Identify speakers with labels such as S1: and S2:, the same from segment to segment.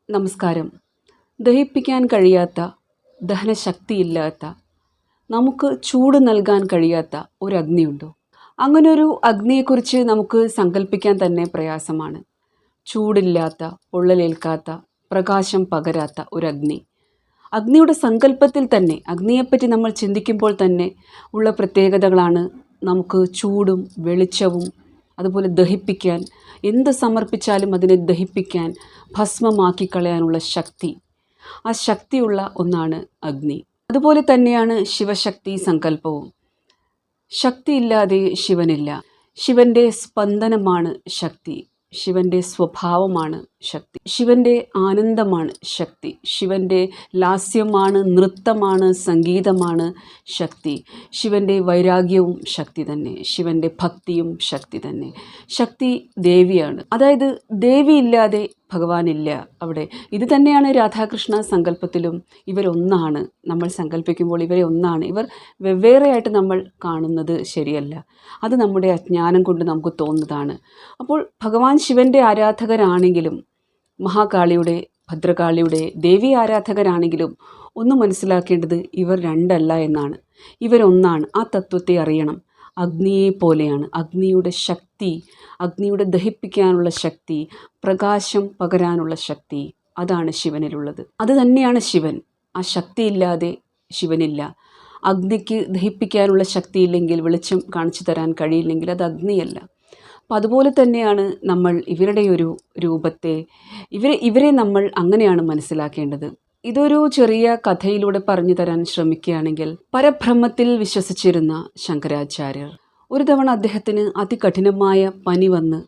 S1: നമസ്കാരം. ദഹിപ്പിക്കാൻ കഴിയാത്ത, ദഹനശക്തിയില്ലാത്ത, നമുക്ക് ചൂട് നൽകാൻ കഴിയാത്ത ഒരു അഗ്നിയുണ്ടോ? അങ്ങനൊരു അഗ്നിയെക്കുറിച്ച് നമുക്ക് സങ്കല്പിക്കാൻ തന്നെ പ്രയാസമാണ്. ചൂടില്ലാത്ത, പൊള്ളലേൽക്കാത്ത, പ്രകാശം പകരാത്ത ഒരു അഗ്നി. അഗ്നിയുടെ സങ്കല്പത്തിൽ തന്നെ, അഗ്നിയെപ്പറ്റി നമ്മൾ ചിന്തിക്കുമ്പോൾ തന്നെ ഉള്ള പ്രത്യേകതകളാണ് നമുക്ക് ചൂടും വെളിച്ചവും, അതുപോലെ ദഹിപ്പിക്കാൻ, എന്ത് സമർപ്പിച്ചാലും അതിനെ ദഹിപ്പിക്കാൻ, ഭസ്മമാക്കി കളയാനുള്ള ശക്തി. ആ ശക്തിയുള്ള ഒന്നാണ് അഗ്നി. അതുപോലെ തന്നെയാണ് ശിവശക്തി സങ്കല്പവും. ശക്തിയില്ലാതെ ശിവനില്ല. ശിവൻ്റെ സ്പന്ദനമാണ് ശക്തി. ശിവൻ്റെ സ്വഭാവമാണ് ശക്തി. ശിവൻ്റെ ആനന്ദമാണ് ശക്തി. ശിവൻ്റെ ലാസ്യമാണ്, നൃത്തമാണ്, സംഗീതമാണ് ശക്തി. ശിവൻ്റെ വൈരാഗ്യവും ശക്തി തന്നെ. ശിവൻ്റെ ഭക്തിയും ശക്തി തന്നെ. ശക്തി ദേവിയാണ്. അതായത് ദേവിയില്ലാതെ ഭഗവാനില്ല അവിടെ. ഇത് തന്നെയാണ് രാധാകൃഷ്ണ സങ്കല്പത്തിലും. ഇവരൊന്നാണ്. നമ്മൾ സങ്കല്പിക്കുമ്പോൾ ഇവരെ ഒന്നാണ്. ഇവർ വെവ്വേറെയായിട്ട് നമ്മൾ കാണുന്നത് ശരിയല്ല. അത് നമ്മുടെ അജ്ഞാനം കൊണ്ട് നമുക്ക് തോന്നുന്നതാണ്. അപ്പോൾ ഭഗവാൻ ശിവൻ്റെ ആരാധകരാണെങ്കിലും, മഹാകാളിയുടെ, ഭദ്രകാളിയുടെ, ദേവി ആരാധകരാണെങ്കിലും ഒന്ന് മനസ്സിലാക്കേണ്ടത് ഇവർ രണ്ടല്ല എന്നാണ്. ഇവരൊന്നാണ്. ആ തത്വത്തെ അറിയണം. അഗ്നിയെ പോലെയാണ്. അഗ്നിയുടെ ശക്തി, അഗ്നിയുടെ ദഹിപ്പിക്കാനുള്ള ശക്തി, പ്രകാശം പകരാനുള്ള ശക്തി, അതാണ് ശിവനിലുള്ളത്. അത് തന്നെയാണ് ശിവൻ. ആ ശക്തിയില്ലാതെ ശിവനില്ല. അഗ്നിക്ക് ദഹിപ്പിക്കാനുള്ള ശക്തിയില്ലെങ്കിൽ, വെളിച്ചം കാണിച്ചു തരാൻ കഴിയില്ലെങ്കിൽ അത് അഗ്നിയല്ല. അപ്പം അതുപോലെ തന്നെയാണ് നമ്മൾ ഇവരുടെ ഒരു രൂപത്തെ, ഇവരെ നമ്മൾ അങ്ങനെയാണ് മനസ്സിലാക്കേണ്ടത്. ഇതൊരു ചെറിയ കഥയിലൂടെ പറഞ്ഞു തരാൻ ശ്രമിക്കുകയാണെങ്കിൽ, പരബ്രഹ്മത്തിൽ വിശ്വസിച്ചിരുന്ന ശങ്കരാചാര്യർ ഒരു തവണ അദ്ദേഹത്തിന് അതികഠിനമായ പനി വന്ന്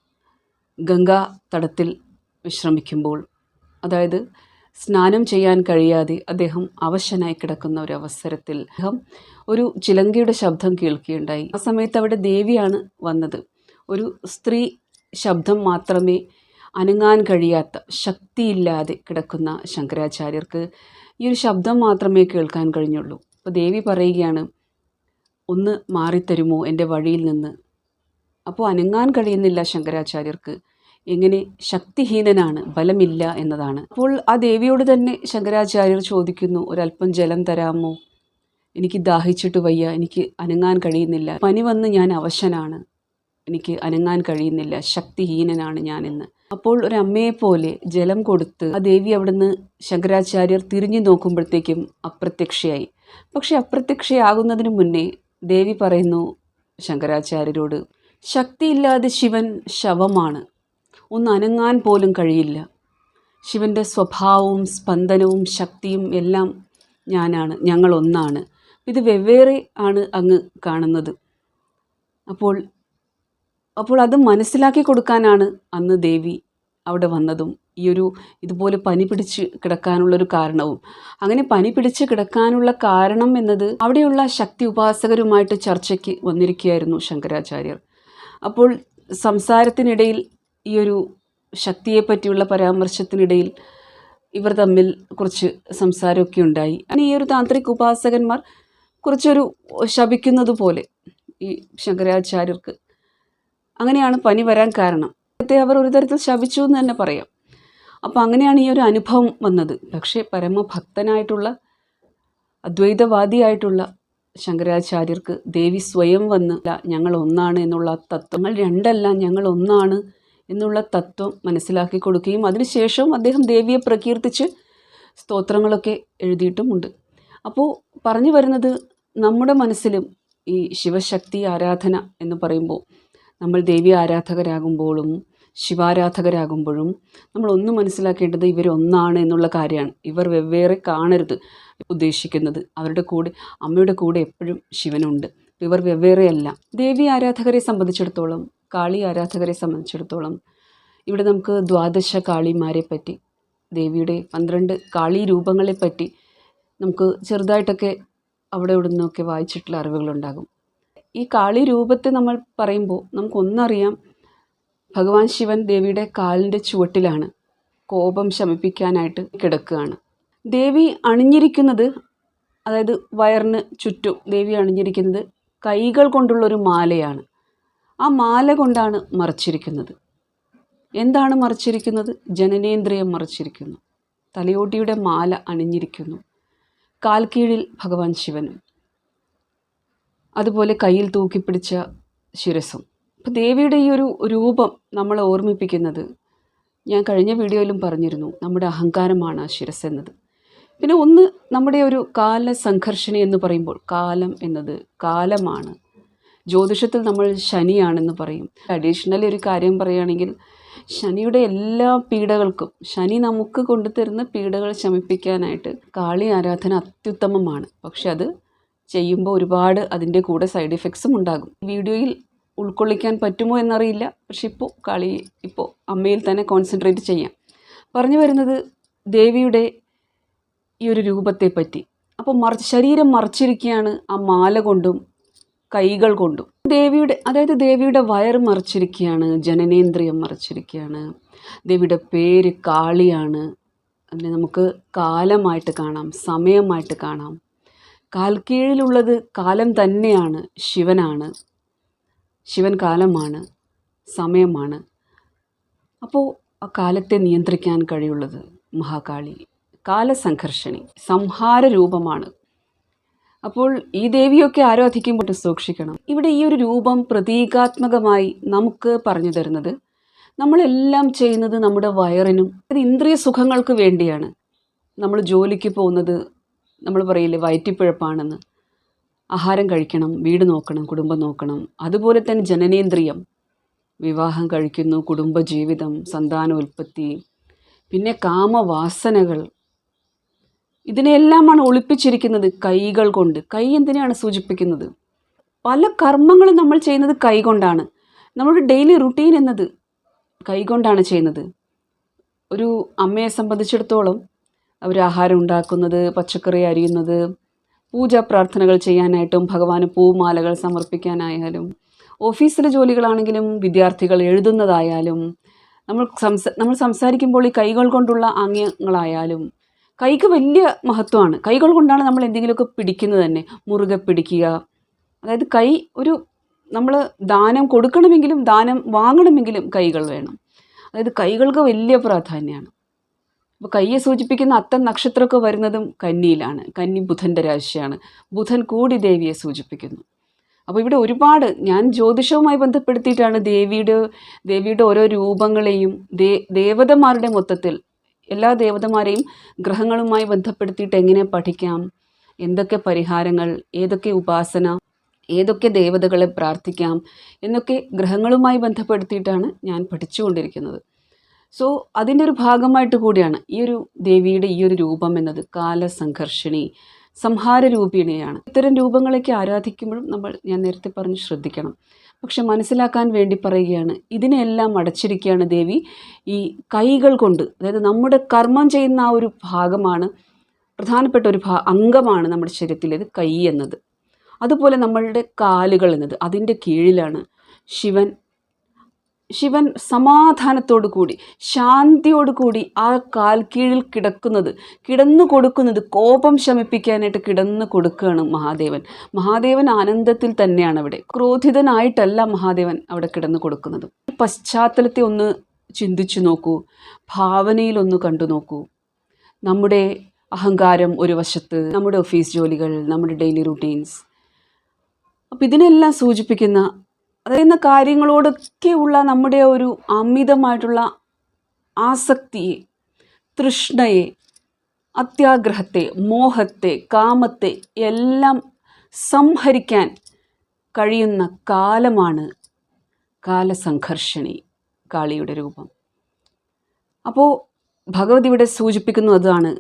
S1: ഗംഗാ തടത്തിൽ വിശ്രമിക്കുമ്പോൾ, അതായത് സ്നാനം ചെയ്യാൻ കഴിയാതെ അദ്ദേഹം അവശനായി കിടക്കുന്ന ഒരു അവസരത്തിൽ അദ്ദേഹം ഒരു ചിലങ്കയുടെ ശബ്ദം കേൾക്കുകയുണ്ടായി. ആ സമയത്ത് അവിടെ ദേവിയാണ് വന്നത്. ഒരു സ്ത്രീ ശബ്ദം മാത്രമേ, അനങ്ങാൻ കഴിയാത്ത, ശക്തിയില്ലാതെ കിടക്കുന്ന ശങ്കരാചാര്യർക്ക് ഈ ഒരു ശബ്ദം മാത്രമേ കേൾക്കാൻ കഴിഞ്ഞുള്ളൂ. അപ്പോൾ ദേവി പറയുകയാണ്, ഒന്ന് മാറിത്തരുമോ എൻ്റെ വഴിയിൽ നിന്ന്. അപ്പോൾ അനങ്ങാൻ കഴിയുന്നില്ല ശങ്കരാചാര്യർക്ക്. എങ്ങനെ? ശക്തിഹീനനാണ്, ബലമില്ല എന്നതാണ്. അപ്പോൾ ആ ദേവിയോട് തന്നെ ശങ്കരാചാര്യർ ചോദിക്കുന്നു, ഒരല്പം ജലം തരാമോ? എനിക്ക് ദാഹിച്ചിട്ട് വയ്യ, എനിക്ക് അനങ്ങാൻ കഴിയുന്നില്ല, പനി വന്ന് ഞാൻ അവശനാണ്, എനിക്ക് അനങ്ങാൻ കഴിയുന്നില്ല, ശക്തിഹീനനാണ് ഞാനെന്ന്. അപ്പോൾ ഒരമ്മയെപ്പോലെ ജലം കൊടുത്ത് ആ ദേവി അവിടുന്ന്, ശങ്കരാചാര്യർ തിരിഞ്ഞു നോക്കുമ്പോഴത്തേക്കും അപ്രത്യക്ഷയായി. പക്ഷെ അപ്രത്യക്ഷയാകുന്നതിന് മുന്നേ ദേവി പറയുന്നു ശങ്കരാചാര്യരോട്, ശക്തിയില്ലാതെ ശിവൻ ശവമാണ്, ഒന്ന് അനങ്ങാൻ പോലും കഴിയില്ല. ശിവൻ്റെ സ്വഭാവവും സ്പന്ദനവും ശക്തിയും എല്ലാം ഞാനാണ്, ഞങ്ങളൊന്നാണ്. ഇത് വെവ്വേറെ ആണ് അങ്ങ് കാണുന്നത്. അപ്പോൾ അത് മനസ്സിലാക്കി കൊടുക്കാനാണ് അന്ന് ദേവി അവിടെ വന്നതും, ഇതുപോലെ പനി പിടിച്ച് കിടക്കാനുള്ളൊരു കാരണവും. അങ്ങനെ പനി പിടിച്ച് കിടക്കാനുള്ള കാരണം എന്നത് അവിടെയുള്ള ശക്തി ഉപാസകരുമായിട്ട് ചർച്ചയ്ക്ക് വന്നിരിക്കുകയായിരുന്നു ശങ്കരാചാര്യർ. അപ്പോൾ സംസാരത്തിനിടയിൽ, ഈ ഒരു ശക്തിയെ പറ്റിയുള്ള പരാമർശത്തിനിടയിൽ ഇവർ തമ്മിൽ കുറച്ച് സംസാരമൊക്കെ ഉണ്ടായി. അങ്ങനെ ഈ ഒരു താന്ത്രിക് ഉപാസകന്മാർ കുറച്ചൊരു ശപിക്കുന്നത് പോലെ ഈ ശങ്കരാചാര്യർക്ക്. അങ്ങനെയാണ് പനി വരാൻ കാരണം. അവർ ഒരു തരത്തിൽ ശപിച്ചു എന്ന് തന്നെ പറയാം. അപ്പോൾ അങ്ങനെയാണ് ഈ ഒരു അനുഭവം വന്നത്. പക്ഷേ പരമഭക്തനായിട്ടുള്ള, അദ്വൈതവാദിയായിട്ടുള്ള ശങ്കരാചാര്യർക്ക് ദേവി സ്വയം വന്ന് ഞങ്ങൾ ഒന്നാണ് എന്നുള്ള തത്വം, ഞങ്ങൾ രണ്ടല്ല, ഞങ്ങൾ ഒന്നാണ് എന്നുള്ള തത്വം മനസ്സിലാക്കി കൊടുക്കുകയും അതിനുശേഷം അദ്ദേഹം ദേവിയെ പ്രകീർത്തിച്ച് സ്തോത്രങ്ങളൊക്കെ എഴുതിയിട്ടുമുണ്ട്. അപ്പോൾ പറഞ്ഞു വരുന്നത്, നമ്മുടെ മനസ്സിലും ഈ ശിവശക്തി ആരാധന എന്ന് പറയുമ്പോൾ, നമ്മൾ ദേവി ആരാധകരാകുമ്പോഴും ശിവാരാധകരാകുമ്പോഴും നമ്മൾ ഒന്ന് മനസ്സിലാക്കേണ്ടത് ഇവരൊന്നാണ് എന്നുള്ള കാര്യമാണ്. ഇവർ വെവ്വേറെ കാണരുത് ഉദ്ദേശിക്കുന്നത്. അവരുടെ കൂടെ, അമ്മയുടെ കൂടെ എപ്പോഴും ശിവനുണ്ട്. ഇവർ വെവ്വേറെയല്ല. ദേവി ആരാധകരെ സംബന്ധിച്ചിടത്തോളം, കാളി ആരാധകരെ സംബന്ധിച്ചിടത്തോളം, ഇവിടെ നമുക്ക് ദ്വാദശ കാളിമാരെ പറ്റി, ദേവിയുടെ 12 കാളി രൂപങ്ങളെപ്പറ്റി നമുക്ക് ചെറുതായിട്ടൊക്കെ അവിടെ ഇവിടെ നിന്നൊക്കെ വായിച്ചിട്ടുള്ള അറിവുകളുണ്ടാകും. ഈ കാളി രൂപത്തെ നമ്മൾ പറയുമ്പോൾ നമുക്കൊന്നറിയാം, ഭഗവാൻ ശിവൻ ദേവിയുടെ കാലിൻ്റെ ചുവട്ടിലാണ്, കോപം ശമിപ്പിക്കാനായിട്ട് കിടക്കുകയാണ്. ദേവി അണിഞ്ഞിരിക്കുന്നത്, അതായത് വയറിന് ചുറ്റും ദേവി അണിഞ്ഞിരിക്കുന്നത് കൈകൾ കൊണ്ടുള്ളൊരു മാലയാണ്. ആ മാല കൊണ്ടാണ് മറച്ചിരിക്കുന്നത്. എന്താണ് മറച്ചിരിക്കുന്നത്? ജനനേന്ദ്രിയം മറച്ചിരിക്കുന്നു. തലയോട്ടിയുടെ മാല അണിഞ്ഞിരിക്കുന്നു. കാൽക്കീഴിൽ ഭഗവാൻ ശിവനും, അതുപോലെ കയ്യിൽ തൂക്കിപ്പിടിച്ച ശിരസും. അപ്പോൾ ദേവിയുടെ ഈ ഒരു രൂപം നമ്മളെ ഓർമ്മിപ്പിക്കുന്നത്, ഞാൻ കഴിഞ്ഞ വീഡിയോയിലും പറഞ്ഞിരുന്നു, നമ്മുടെ അഹങ്കാരമാണ് ആ ശിരസ് എന്നത്. പിന്നെ ഒന്ന്, നമ്മുടെ ഒരു കാലസംഘർഷിണി എന്ന് പറയുമ്പോൾ, കാലം എന്നത് കാലമാണ്. ജ്യോതിഷത്തിൽ നമ്മൾ ശനിയാണെന്ന് പറയും. അഡീഷണലി ഒരു കാര്യം പറയുകയാണെങ്കിൽ, ശനിയുടെ എല്ലാ പീഡകൾക്കും, ശനി നമുക്ക് കൊണ്ടുതരുന്ന പീഡകൾ ശമിപ്പിക്കാനായിട്ട് കാളി ആരാധന അത്യുത്തമമാണ്. പക്ഷെ അത് ചെയ്യുമ്പോൾ ഒരുപാട് അതിൻ്റെ കൂടെ സൈഡ് ഇഫക്ട്സും ഉണ്ടാകും. വീഡിയോയിൽ ഉൾക്കൊള്ളിക്കാൻ പറ്റുമോ എന്നറിയില്ല. പക്ഷെ ഇപ്പോൾ അമ്മയിൽ തന്നെ കോൺസെൻട്രേറ്റ് ചെയ്യാം. പറഞ്ഞു വരുന്നത് ദേവിയുടെ ഈ ഒരു രൂപത്തെ പറ്റി. അപ്പോൾ ശരീരം മറച്ചിരിക്കുകയാണ് ആ മാല കൊണ്ടും കൈകൾ കൊണ്ടും. ദേവിയുടെ വയറ് മറച്ചിരിക്കുകയാണ്, ജനനേന്ദ്രിയം മറച്ചിരിക്കുകയാണ്. ദേവിയുടെ പേര് കാളിയാണ്. അതിനെ നമുക്ക് കാലമായിട്ട് കാണാം, സമയമായിട്ട് കാണാം. കാൽക്കീഴിലുള്ളത് കാലം തന്നെയാണ്, ശിവനാണ്. ശിവൻ കാലമാണ്, സമയമാണ്. അപ്പോൾ ആ കാലത്തെ നിയന്ത്രിക്കാൻ കഴിയുള്ളത് മഹാകാളി, കാലസംഘർഷിണി, സംഹാര രൂപമാണ്. അപ്പോൾ ഈ ദേവിയൊക്കെ ആരാധിക്കുമ്പോൾ സൂക്ഷിക്കണം. ഇവിടെ ഈ ഒരു രൂപം പ്രതീകാത്മകമായി നമുക്ക് പറഞ്ഞു തരുന്നത്, നമ്മളെല്ലാം ചെയ്യുന്നത് നമ്മുടെ വയറിനും ഇന്ദ്രിയ സുഖങ്ങൾക്ക് വേണ്ടിയാണ്. നമ്മൾ ജോലിക്ക് പോകുന്നത്, നമ്മൾ പറയില്ലേ വയറ്റിപ്പിഴപ്പാണെന്ന്. ആഹാരം കഴിക്കണം, വീട് നോക്കണം, കുടുംബം നോക്കണം. അതുപോലെ തന്നെ ജനനേന്ദ്രിയം, വിവാഹം കഴിക്കുന്നു, കുടുംബജീവിതം, സന്താനോൽപത്തി, പിന്നെ കാമവാസനകൾ, ഇതിനെല്ലാമാണ് ഒളിപ്പിച്ചിരിക്കുന്നത് കൈകൾ കൊണ്ട്. കൈ എന്തിനാണ് സൂചിപ്പിക്കുന്നത്? പല കർമ്മങ്ങളും നമ്മൾ ചെയ്യുന്നത് കൈകൊണ്ടാണ്. നമ്മുടെ ഡെയിലി റുട്ടീൻ എന്നത് കൈകൊണ്ടാണ് ചെയ്യുന്നത്. ഒരു അമ്മയെ സംബന്ധിച്ചിടത്തോളം അവർ ആഹാരം ഉണ്ടാക്കുന്നത്, പച്ചക്കറി അരിയുന്നത്, പൂജാ പ്രാർത്ഥനകൾ ചെയ്യാനായിട്ടും ഭഗവാന് പൂമാലകൾ സമർപ്പിക്കാനായാലും, ഓഫീസിലെ ജോലികളാണെങ്കിലും വിദ്യാർത്ഥികൾ എഴുതുന്നതായാലും, നമ്മൾ സംസാരിക്കുമ്പോൾ ഈ കൈകൾ കൊണ്ടുള്ള ആംഗ്യങ്ങളായാലും കൈക്ക് വലിയ മഹത്വമാണ്. കൈകൾ കൊണ്ടാണ് നമ്മൾ എന്തെങ്കിലുമൊക്കെ പിടിക്കുന്നത് തന്നെ, മുറുകെ പിടിക്കുക. അതായത് കൈ നമ്മൾ ദാനം കൊടുക്കണമെങ്കിലും ദാനം വാങ്ങണമെങ്കിലും കൈകൾ വേണം. അതായത് കൈകൾക്ക് വലിയ പ്രാധാന്യമാണ്. അപ്പോൾ കയ്യെ സൂചിപ്പിക്കുന്ന അത്തം നക്ഷത്രമൊക്കെ വരുന്നതും കന്നിയിലാണ്. കന്നി ബുധൻ്റെ രാശിയാണ്. ബുധൻ കൂടി ദേവിയെ സൂചിപ്പിക്കുന്നു. അപ്പോൾ ഇവിടെ ഒരുപാട് ഞാൻ ജ്യോതിഷവുമായി ബന്ധപ്പെടുത്തിയിട്ടാണ് ദേവിയുടെ ഓരോ രൂപങ്ങളെയും ദേവതമാരുടെ മൊത്തത്തിൽ എല്ലാ ദേവതമാരെയും ഗ്രഹങ്ങളുമായി ബന്ധപ്പെടുത്തിയിട്ട് എങ്ങനെ പഠിക്കാം, എന്തൊക്കെ പരിഹാരങ്ങൾ, ഏതൊക്കെ ഉപാസന, ഏതൊക്കെ ദേവതകളെ പ്രാർത്ഥിക്കാം എന്നൊക്കെ ഗ്രഹങ്ങളുമായി ബന്ധപ്പെടുത്തിയിട്ടാണ് ഞാൻ പഠിച്ചുകൊണ്ടിരിക്കുന്നത്. സോ അതിൻ്റെ ഒരു ഭാഗമായിട്ട് കൂടിയാണ് ഈ ഒരു ദേവിയുടെ ഈ ഒരു രൂപം എന്നത്. കാലസംഘർഷിണി, സംഹാര രൂപിണിയാണ്. ഇത്തരം രൂപങ്ങളൊക്കെ ആരാധിക്കുമ്പോഴും ഞാൻ നേരത്തെ പറഞ്ഞ് ശ്രദ്ധിക്കണം. പക്ഷെ മനസ്സിലാക്കാൻ വേണ്ടി പറയുകയാണ്, ഇതിനെല്ലാം അടച്ചിരിക്കുകയാണ് ദേവി ഈ കൈകൾ കൊണ്ട്. അതായത് നമ്മുടെ കർമ്മം ചെയ്യുന്ന ആ ഒരു ഭാഗമാണ്, പ്രധാനപ്പെട്ട ഒരു അംഗമാണ് നമ്മുടെ ശരീരത്തിലേത് കൈ എന്നത്. അതുപോലെ നമ്മളുടെ കാലുകൾ എന്നത് അതിൻ്റെ കീഴിലാണ് ശിവൻ സമാധാനത്തോടു കൂടി, ശാന്തിയോടു കൂടി ആ കാൽ കീഴിൽ കിടന്നു കൊടുക്കുന്നത് കോപം ശമിപ്പിക്കാനായിട്ട് കിടന്നു കൊടുക്കുകയാണ് മഹാദേവൻ ആനന്ദത്തിൽ തന്നെയാണ് അവിടെ. ക്രോധിതനായിട്ടല്ല മഹാദേവൻ അവിടെ കിടന്നു കൊടുക്കുന്നത്. പശ്ചാത്തലത്തെ ഒന്ന് ചിന്തിച്ചു നോക്കൂ, ഭാവനയിലൊന്ന് കണ്ടു നോക്കൂ. നമ്മുടെ അഹങ്കാരം ഒരു വശത്ത്, നമ്മുടെ ഓഫീസ് ജോലികൾ, നമ്മുടെ ഡെയിലി റൂട്ടീൻസ്, അപ്പം ഇതിനെല്ലാം സൂചിപ്പിക്കുന്ന അതായത് കാര്യങ്ങളോടൊക്കെയുള്ള നമ്മുടെ ഒരു അമിതമായിട്ടുള്ള ആസക്തിയെ, തൃഷ്ണയെ, അത്യാഗ്രഹത്തെ, മോഹത്തെ, കാമത്തെ എല്ലാം സംഹരിക്കാൻ കഴിയുന്ന കാലമാണ് കാലസംഘർഷിണി, കാളിയുടെ രൂപം. അപ്പോൾ ഭഗവതി ഇവിടെ സൂചിപ്പിക്കുന്നു അതാണ്.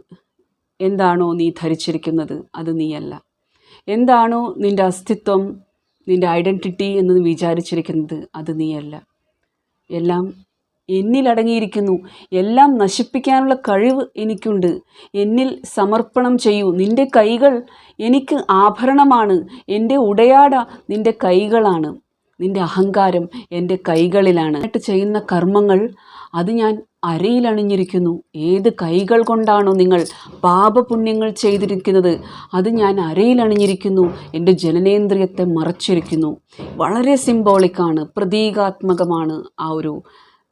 S1: എന്താണോ നീ ധരിച്ചിരിക്കുന്നത് അത് നീയല്ല. എന്താണോ നിൻ്റെ അസ്തിത്വം, നിൻ്റെ ഐഡൻറ്റിറ്റി എന്ന് വിചാരിച്ചിരിക്കുന്നത് അത് നീയല്ല. എല്ലാം എന്നിലടങ്ങിയിരിക്കുന്നു. എല്ലാം നശിപ്പിക്കാനുള്ള കഴിവ് എനിക്കുണ്ട്. എന്നിൽ സമർപ്പണം ചെയ്യൂ. നിൻ്റെ കൈകൾ എനിക്ക് ആഭരണമാണ്. എൻ്റെ ഉടയാട നിൻ്റെ കൈകളാണ്. നിൻ്റെ അഹങ്കാരം എൻ്റെ കൈകളിലാണ്. എന്നിട്ട് ചെയ്യുന്ന കർമ്മങ്ങൾ അത് ഞാൻ അരയിലണിഞ്ഞിരിക്കുന്നു. ഏത് കൈകൾ കൊണ്ടാണോ നിങ്ങൾ പാപപുണ്യങ്ങൾ ചെയ്തിരിക്കുന്നത് അത് ഞാൻ അരയിലണിഞ്ഞിരിക്കുന്നു. എൻ്റെ ജനനേന്ദ്രിയത്തെ മറച്ചിരിക്കുന്നു. വളരെ സിംബോളിക്കാണ്, പ്രതീകാത്മകമാണ് ആ ഒരു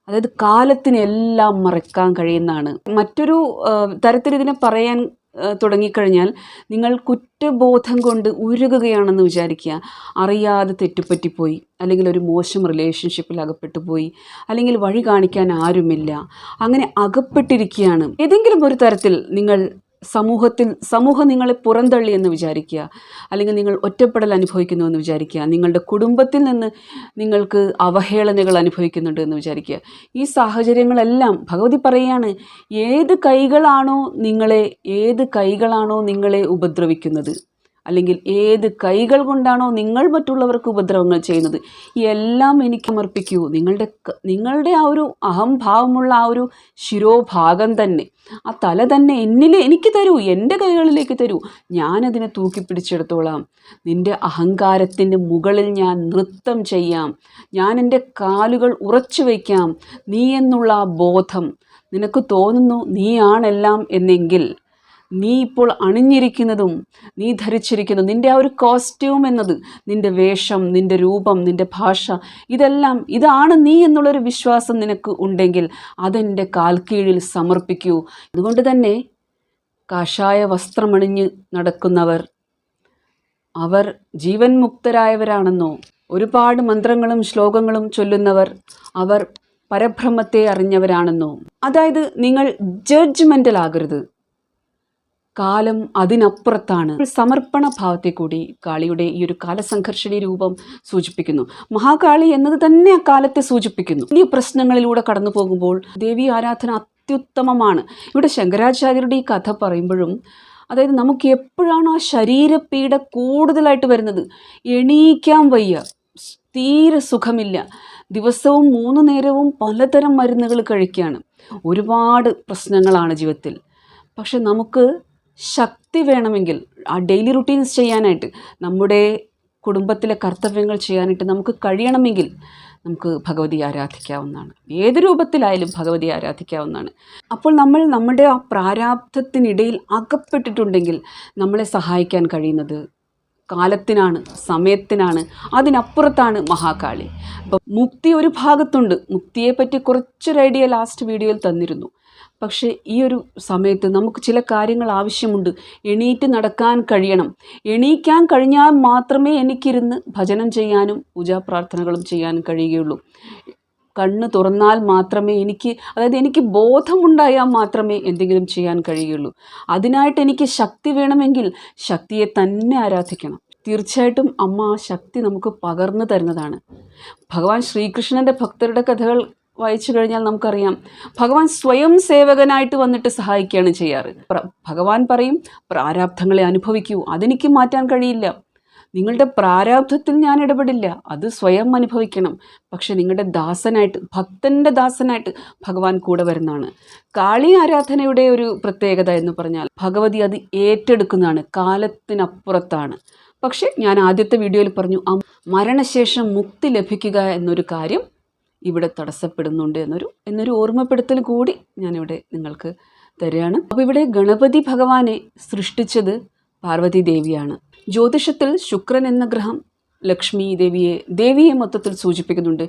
S1: അതായത് കാലത്തിനെല്ലാം മറക്കാൻ കഴിയുന്നതാണ്. മറ്റൊരു തരത്തിൽ ഇതിനെ പറയാൻ തുടങ്ങിക്കഴിഞ്ഞാൽ നിങ്ങൾ കുറ്റബോധം കൊണ്ട് ഉരുകുകയാണെന്ന് വിചാരിക്കുക. അറിയാതെ തെറ്റുപറ്റിപ്പോയി, അല്ലെങ്കിൽ ഒരു മോശം റിലേഷൻഷിപ്പിൽ അകപ്പെട്ടു പോയി, അല്ലെങ്കിൽ വഴി കാണിക്കാൻ ആരുമില്ല, അങ്ങനെ അകപ്പെട്ടിരിക്കുകയാണ്. ഏതെങ്കിലും ഒരു തരത്തിൽ നിങ്ങൾ സമൂഹം നിങ്ങളെ പുറന്തള്ളി എന്ന് വിചാരിക്കുക, അല്ലെങ്കിൽ നിങ്ങൾ ഒറ്റപ്പെടൽ അനുഭവിക്കുന്നു എന്ന് വിചാരിക്കുക, നിങ്ങളുടെ കുടുംബത്തിൽ നിന്ന് നിങ്ങൾക്ക് അവഹേളനകൾ അനുഭവിക്കുന്നുണ്ട് എന്ന് വിചാരിക്കുക. ഈ സാഹചര്യങ്ങളെല്ലാം ഭഗവതി പറയുകയാണ്, ഏത് കൈകളാണോ നിങ്ങളെ ഉപദ്രവിക്കുന്നത്, അല്ലെങ്കിൽ ഏത് കൈകൾ കൊണ്ടാണോ നിങ്ങൾ മറ്റുള്ളവർക്ക് ഉപദ്രവങ്ങൾ ചെയ്യുന്നത്, എല്ലാം എനിക്ക് സമർപ്പിക്കൂ. നിങ്ങളുടെ ആ ഒരു അഹംഭാവമുള്ള ആ ഒരു ശിരോഭാഗം തന്നെ, ആ തല തന്നെ എനിക്ക് തരൂ, എൻ്റെ കൈകളിലേക്ക് തരൂ, ഞാനതിനെ തൂക്കിപ്പിടിച്ചെടുത്തോളാം. നിൻ്റെ അഹങ്കാരത്തിൻ്റെ മുകളിൽ ഞാൻ നൃത്തം ചെയ്യാം, ഞാൻ എൻ്റെ കാലുകൾ ഉറച്ചു വയ്ക്കാം. നീ എന്നുള്ള ആ ബോധം നിനക്ക് തോന്നുന്നു നീയാണെല്ലാം എന്നെങ്കിൽ, നീ ഇപ്പോൾ അണിഞ്ഞിരിക്കുന്നതും നീ ധരിച്ചിരിക്കുന്നതും നിൻ്റെ ആ ഒരു കോസ്റ്റ്യൂം എന്നത്, നിൻ്റെ വേഷം, നിൻ്റെ രൂപം, നിൻ്റെ ഭാഷ, ഇതാണ് നീ എന്നുള്ളൊരു വിശ്വാസം നിനക്ക് ഉണ്ടെങ്കിൽ അതെൻ്റെ കാൽക്കീഴിൽ സമർപ്പിക്കൂ. അതുകൊണ്ട് തന്നെ കാഷായ വസ്ത്രമണിഞ്ഞ് നടക്കുന്നവർ അവർ ജീവൻ മുക്തരായവരാണെന്നോ, ഒരുപാട് മന്ത്രങ്ങളും ശ്ലോകങ്ങളും ചൊല്ലുന്നവർ അവർ പരബ്രഹ്മത്തെ അറിഞ്ഞവരാണെന്നോ, അതായത് നിങ്ങൾ ജഡ്ജ്മെൻ്റൽ ആകരുത്. കാലം അതിനപ്പുറത്താണ്. സമർപ്പണ ഭാവത്തെ കൂടി കാളിയുടെ ഈ ഒരു കാലസംഘർഷണീയ രൂപം സൂചിപ്പിക്കുന്നു. മഹാകാളി എന്നത് തന്നെ ആ കാലത്തെ സൂചിപ്പിക്കുന്നു. വലിയ പ്രശ്നങ്ങളിലൂടെ കടന്നു പോകുമ്പോൾ ദേവി ആരാധന അത്യുത്തമമാണ്. ഇവിടെ ശങ്കരാചാര്യരുടെ ഈ കഥ പറയുമ്പോഴും, അതായത് നമുക്ക് എപ്പോഴാണ് ആ ശരീരപീഡ കൂടുതലായിട്ട് വരുന്നത്, എണീക്കാൻ വയ്യ, തീരെ സുഖമില്ല, ദിവസവും 3 നേരവും പലതരം മരുന്നുകൾ കഴിക്കുകയാണ്, ഒരുപാട് പ്രശ്നങ്ങളാണ് ജീവിതത്തിൽ. പക്ഷെ നമുക്ക് ശക്തി വേണമെങ്കിൽ ആ ഡെയിലി റുട്ടീൻസ് ചെയ്യാനായിട്ട്, നമ്മുടെ കുടുംബത്തിലെ കർത്തവ്യങ്ങൾ ചെയ്യാനായിട്ട് നമുക്ക് കഴിയണമെങ്കിൽ നമുക്ക് ഭഗവതിയെ ആരാധിക്കാവുന്നതാണ്. ഏത് രൂപത്തിലായാലും ഭഗവതിയെ ആരാധിക്കാവുന്നതാണ്. അപ്പോൾ നമ്മൾ നമ്മുടെ ആ പ്രാരാബ്ധത്തിനിടയിൽ അകപ്പെട്ടിട്ടുണ്ടെങ്കിൽ നമ്മളെ സഹായിക്കാൻ കഴിയുന്നത് കാലത്തിനാണ്, സമയത്തിനാണ്, അതിനപ്പുറത്താണ് മഹാകാളി. അപ്പം മുക്തി ഒരു ഭാഗത്തുണ്ട്. മുക്തിയെപ്പറ്റി കുറച്ചൊരു ഐഡിയ ലാസ്റ്റ് വീഡിയോയിൽ തന്നിരുന്നു. പക്ഷേ ഈ ഒരു സമയത്ത് നമുക്ക് ചില കാര്യങ്ങൾ ആവശ്യമുണ്ട്. എണീറ്റ് നടക്കാൻ കഴിയണം. എണീക്കാൻ കഴിഞ്ഞാൽ മാത്രമേ എനിക്കിരുന്ന് ഭജനം ചെയ്യാനും പൂജാപ്രാർത്ഥനകളും ചെയ്യാനും കഴിയുകയുള്ളൂ. കണ്ണ് തുറന്നാൽ മാത്രമേ എനിക്ക് ബോധമുണ്ടായാൽ മാത്രമേ എന്തെങ്കിലും ചെയ്യാൻ കഴിയുകയുള്ളൂ. അതിനായിട്ട് എനിക്ക് ശക്തി വേണമെങ്കിൽ ശക്തിയെ തന്നെ ആരാധിക്കണം. തീർച്ചയായിട്ടും അമ്മ ആ ശക്തി നമുക്ക് പകർന്നു തരുന്നതാണ്. ഭഗവാൻ ശ്രീകൃഷ്ണൻ്റെ ഭക്തരുടെ കഥകൾ വായിച്ചു കഴിഞ്ഞാൽ നമുക്കറിയാം, ഭഗവാൻ സ്വയം സേവകനായിട്ട് വന്നിട്ട് സഹായിക്കുകയാണ് ചെയ്യാറ്. ഭഗവാൻ പറയും, പ്രാരാബ്ധങ്ങളെ അനുഭവിക്കൂ, അതെനിക്ക് മാറ്റാൻ കഴിയില്ല, നിങ്ങളുടെ പ്രാരാബ്ധത്തിൽ ഞാൻ ഇടപെടില്ല, അത് സ്വയം അനുഭവിക്കണം. പക്ഷെ നിങ്ങളുടെ ദാസനായിട്ട്, ഭക്തൻ്റെ ദാസനായിട്ട് ഭഗവാൻ കൂടെ വരുന്നതാണ്. കാളി ആരാധനയുടെ ഒരു പ്രത്യേകത എന്ന് പറഞ്ഞാൽ ഭഗവതി അത് ഏറ്റെടുക്കുന്നതാണ്, കാലത്തിനപ്പുറത്താണ്. പക്ഷെ ഞാൻ ആദ്യത്തെ വീഡിയോയിൽ പറഞ്ഞു, മരണശേഷം മുക്തി ലഭിക്കുക എന്നൊരു കാര്യം ഇവിടെ തടസ്സപ്പെടുന്നുണ്ട് എന്നൊരു ഓർമ്മപ്പെടുത്തൽ കൂടി ഞാനിവിടെ നിങ്ങൾക്ക് തരികയാണ്. അപ്പോൾ ഇവിടെ ഗണപതി ഭഗവാനെ സൃഷ്ടിച്ചത് പാർവതി ദേവിയാണ്. ജ്യോതിഷത്തിൽ ശുക്രൻ എന്ന ഗ്രഹം ലക്ഷ്മി ദേവിയെ മൊത്തത്തിൽ സൂചിപ്പിക്കുന്നുണ്ട്.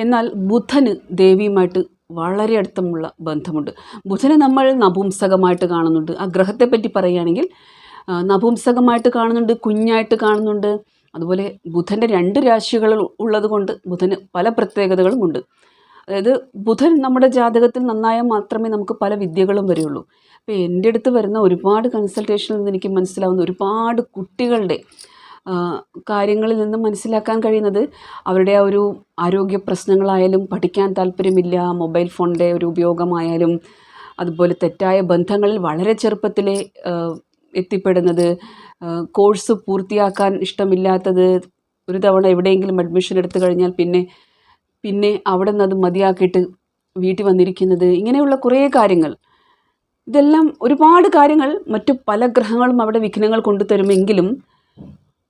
S1: എന്നാൽ ബുധന് ദേവിയുമായിട്ട് വളരെ അടുത്തമുള്ള ബന്ധമുണ്ട്. ബുധനെ നമ്മൾ നപുംസകമായിട്ട് കാണുന്നുണ്ട്. ആ ഗ്രഹത്തെപ്പറ്റി പറയുകയാണെങ്കിൽ നപുംസകമായിട്ട് കാണുന്നുണ്ട്, കുഞ്ഞായിട്ട് കാണുന്നുണ്ട്. അതുപോലെ ബുധൻ്റെ 2 രാശികൾ ഉള്ളത് കൊണ്ട് ബുധന് പല പ്രത്യേകതകളുമുണ്ട്. അതായത് ബുധൻ നമ്മുടെ ജാതകത്തിൽ നന്നായാൽ മാത്രമേ നമുക്ക് പല വിദ്യകളും വരികയുള്ളൂ. അപ്പോൾ എൻ്റെ അടുത്ത് വരുന്ന ഒരുപാട് കൺസൾട്ടേഷനിൽ നിന്ന് എനിക്ക് മനസ്സിലാവുന്ന ഒരുപാട് കുട്ടികളുടെ കാര്യങ്ങളിൽ നിന്ന് മനസ്സിലാക്കാൻ കഴിയുന്നത്, അവരുടെ ആ ഒരു ആരോഗ്യ പ്രശ്നങ്ങളായാലും, പഠിക്കാൻ താല്പര്യമില്ല, മൊബൈൽ ഫോണിൻ്റെ ഒരു ഉപയോഗമായാലും, അതുപോലെ തെറ്റായ ബന്ധങ്ങളിൽ വളരെ ചെറുപ്പത്തിലെ എത്തിപ്പെടുന്നത്, കോഴ്സ് പൂർത്തിയാക്കാൻ ഇഷ്ടമില്ലാത്തത്, ഒരു തവണ എവിടെയെങ്കിലും അഡ്മിഷൻ എടുത്തു കഴിഞ്ഞാൽ പിന്നെ അവിടെ നിന്ന് അത് മതിയാക്കിയിട്ട് വീട്ടിൽ വന്നിരിക്കുന്നത്, ഇങ്ങനെയുള്ള കുറേ കാര്യങ്ങൾ. ഇതെല്ലാം ഒരുപാട് കാര്യങ്ങൾ മറ്റു പല ഗ്രഹങ്ങളും അവിടെ വിഘ്നങ്ങൾ കൊണ്ടുതരുമെങ്കിലും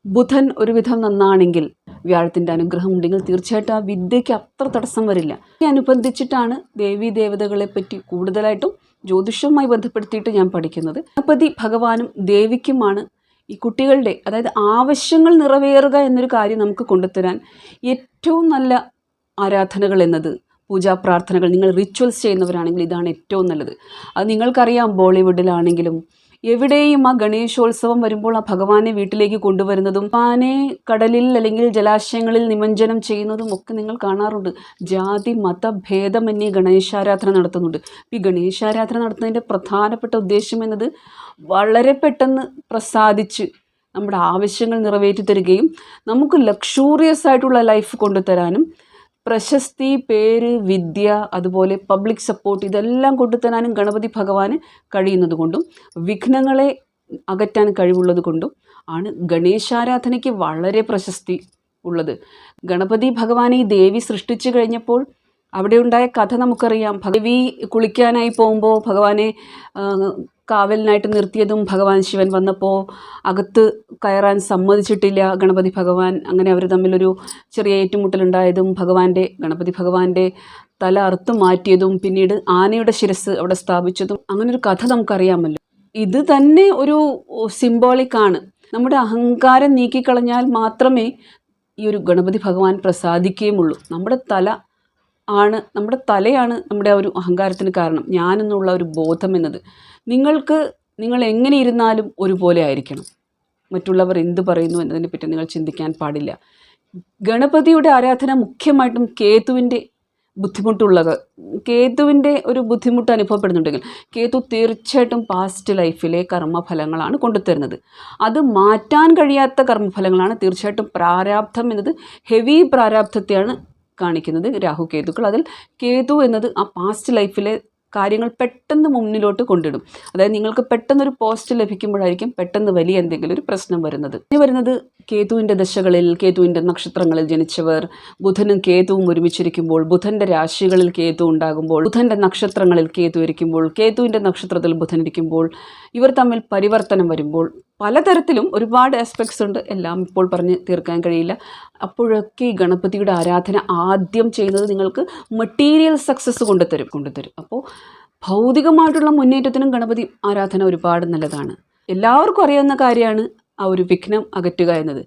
S1: ബുധൻ ഒരുവിധം നന്നാണെങ്കിൽ, വ്യാഴത്തിൻ്റെ അനുഗ്രഹം ഉണ്ടെങ്കിൽ തീർച്ചയായിട്ടും ആ വിദ്യയ്ക്ക് അത്ര തടസ്സം വരില്ല. അനുബന്ധിച്ചിട്ടാണ് ദേവീ ദേവതകളെ പറ്റി കൂടുതലായിട്ടും ജ്യോതിഷവുമായി ബന്ധപ്പെടുത്തിയിട്ട് ഞാൻ പഠിക്കുന്നത്. ഗണപതി ഭഗവാനും ദേവിക്കുമാണ് ഈ കുട്ടികളുടെ, അതായത് ആവശ്യങ്ങൾ നിറവേറുക എന്നൊരു കാര്യം നമുക്ക് കൊണ്ടുതരാൻ ഏറ്റവും നല്ല ആരാധനകൾ എന്നത്, പൂജാ പ്രാർത്ഥനകൾ, നിങ്ങൾ റിച്വൽസ് ചെയ്യുന്നവരാണെങ്കിൽ ഇതാണ് ഏറ്റവും നല്ലത്. അത് നിങ്ങൾക്കറിയാം, ബോളിവുഡിലാണെങ്കിലും എവിടെയും ആ ഗണേശോത്സവം വരുമ്പോൾ ആ ഭഗവാനെ വീട്ടിലേക്ക് കൊണ്ടുവരുന്നതും ഭഗവാനെ കടലിൽ അല്ലെങ്കിൽ ജലാശയങ്ങളിൽ നിമഞ്ജനം ചെയ്യുന്നതും ഒക്കെ നിങ്ങൾ കാണാറുണ്ട്. ജാതി മത ഭേദമന്യേ ഗണേശാരാധന നടത്തുന്നുണ്ട്. ഈ ഗണേശാരാധന നടത്തുന്നതിൻ്റെ പ്രധാനപ്പെട്ട ഉദ്ദേശം എന്നത് വളരെ പെട്ടെന്ന് പ്രസാദിച്ച് നമ്മുടെ ആവശ്യങ്ങൾ നിറവേറ്റി തരികയും നമുക്ക് ലക്ഷൂറിയസ് ആയിട്ടുള്ള ലൈഫ് കൊണ്ടുതരാനും പ്രശസ്തി, പേര്, വിദ്യ, അതുപോലെ പബ്ലിക് സപ്പോർട്ട് ഇതെല്ലാം കൊണ്ടുതരാനും ഗണപതി ഭഗവാന് കഴിയുന്നത് കൊണ്ടും വിഘ്നങ്ങളെ അകറ്റാൻ കഴിവുള്ളത് കൊണ്ടും ആണ് ഗണേശാരാധനയ്ക്ക് വളരെ പ്രശസ്തി ഉള്ളത്. ഗണപതി ഭഗവാനെ ഈ ദേവി സൃഷ്ടിച്ചു കഴിഞ്ഞപ്പോൾ അവിടെ ഉണ്ടായ കഥ നമുക്കറിയാം. ദേവി കുളിക്കാനായി പോകുമ്പോൾ ഭഗവാനെ കാവലിനായിട്ട് നിർത്തിയതും ഭഗവാൻ ശിവൻ വന്നപ്പോൾ അകത്ത് കയറാൻ സമ്മതിച്ചിട്ടില്ല ഗണപതി ഭഗവാൻ. അങ്ങനെ അവർ തമ്മിലൊരു ചെറിയ ഏറ്റുമുട്ടലുണ്ടായതും ഗണപതി ഭഗവാന്റെ തല അറുത്ത് മാറ്റിയതും പിന്നീട് ആനയുടെ ശിരസ് അവിടെ സ്ഥാപിച്ചതും അങ്ങനൊരു കഥ നമുക്കറിയാമല്ലോ. ഇത് തന്നെ ഒരു സിംബോളിക്കാണ്. നമ്മുടെ അഹങ്കാരം നീക്കിക്കളഞ്ഞാൽ മാത്രമേ ഈ ഒരു ഗണപതി ഭഗവാൻ പ്രസാദിക്കുകയുമുള്ളൂ. നമ്മുടെ തലയാണ് നമ്മുടെ ആ ഒരു അഹങ്കാരത്തിന് കാരണം. ഞാനെന്നുള്ള ഒരു ബോധം എന്നത് നിങ്ങൾ എങ്ങനെ ഇരുന്നാലും ഒരുപോലെ ആയിരിക്കണം. മറ്റുള്ളവർ എന്ത് പറയുന്നു എന്നതിനെ പറ്റി നിങ്ങൾ ചിന്തിക്കാൻ പാടില്ല. ഗണപതിയുടെ ആരാധന മുഖ്യമായിട്ടും കേതുവിൻ്റെ ഒരു ബുദ്ധിമുട്ട് അനുഭവപ്പെടുന്നുണ്ടെങ്കിൽ കേതു തീർച്ചയായിട്ടും പാസ്റ്റ് ലൈഫിലെ കർമ്മഫലങ്ങളാണ് കൊണ്ടുതരുന്നത്. അത് മാറ്റാൻ കഴിയാത്ത കർമ്മഫലങ്ങളാണ്. തീർച്ചയായിട്ടും പ്രാരാബ്ധം എന്നത് ഹെവി പ്രാരാബ്ധത്തെയാണ് കാണിക്കുന്നത്, രാഹു കേതുക്കൾ. അതിൽ കേതു എന്നത് ആ പാസ്റ്റ് ലൈഫിലെ കാര്യങ്ങൾ പെട്ടെന്ന് മുന്നിലോട്ട് കൊണ്ടിടും. അതായത് നിങ്ങൾക്ക് പെട്ടെന്നൊരു പോസ്റ്റ് ലഭിക്കുമ്പോഴായിരിക്കും പെട്ടെന്ന് വലിയ എന്തെങ്കിലും ഒരു പ്രശ്നം വരുന്നത് കേതുവിൻ്റെ ദശകളിൽ, കേതുവിൻ്റെ നക്ഷത്രങ്ങളിൽ ജനിച്ചവർ, ബുധനും കേതുവും ഒരുമിച്ചിരിക്കുമ്പോൾ, ബുധൻ്റെ രാശികളിൽ കേതു ഉണ്ടാകുമ്പോൾ, ബുധൻ്റെ നക്ഷത്രങ്ങളിൽ കേതു ഇരിക്കുമ്പോൾ, കേതുവിൻ്റെ നക്ഷത്രത്തിൽ ബുധൻ ഇരിക്കുമ്പോൾ, ഇവർ തമ്മിൽ പരിവർത്തനം വരുമ്പോൾ പലതരത്തിലും ഒരുപാട് ആസ്പെക്ട്സ് ഉണ്ട്. എല്ലാം ഇപ്പോൾ പറഞ്ഞ് തീർക്കാൻ കഴിയില്ല. അപ്പോഴൊക്കെ ഈ ഗണപതിയുടെ ആരാധന ആദ്യം ചെയ്യുന്നത് നിങ്ങൾക്ക് മെറ്റീരിയൽ സക്സസ് കൊണ്ടുതരും. അപ്പോൾ ഭൗതികമായിട്ടുള്ള മുന്നേറ്റത്തിനും ഗണപതി ആരാധന ഒരുപാട് നല്ലതാണ്. എല്ലാവർക്കും അറിയാവുന്ന കാര്യമാണ് ആ ഒരു വിഘ്നം അകറ്റുക എന്നത്.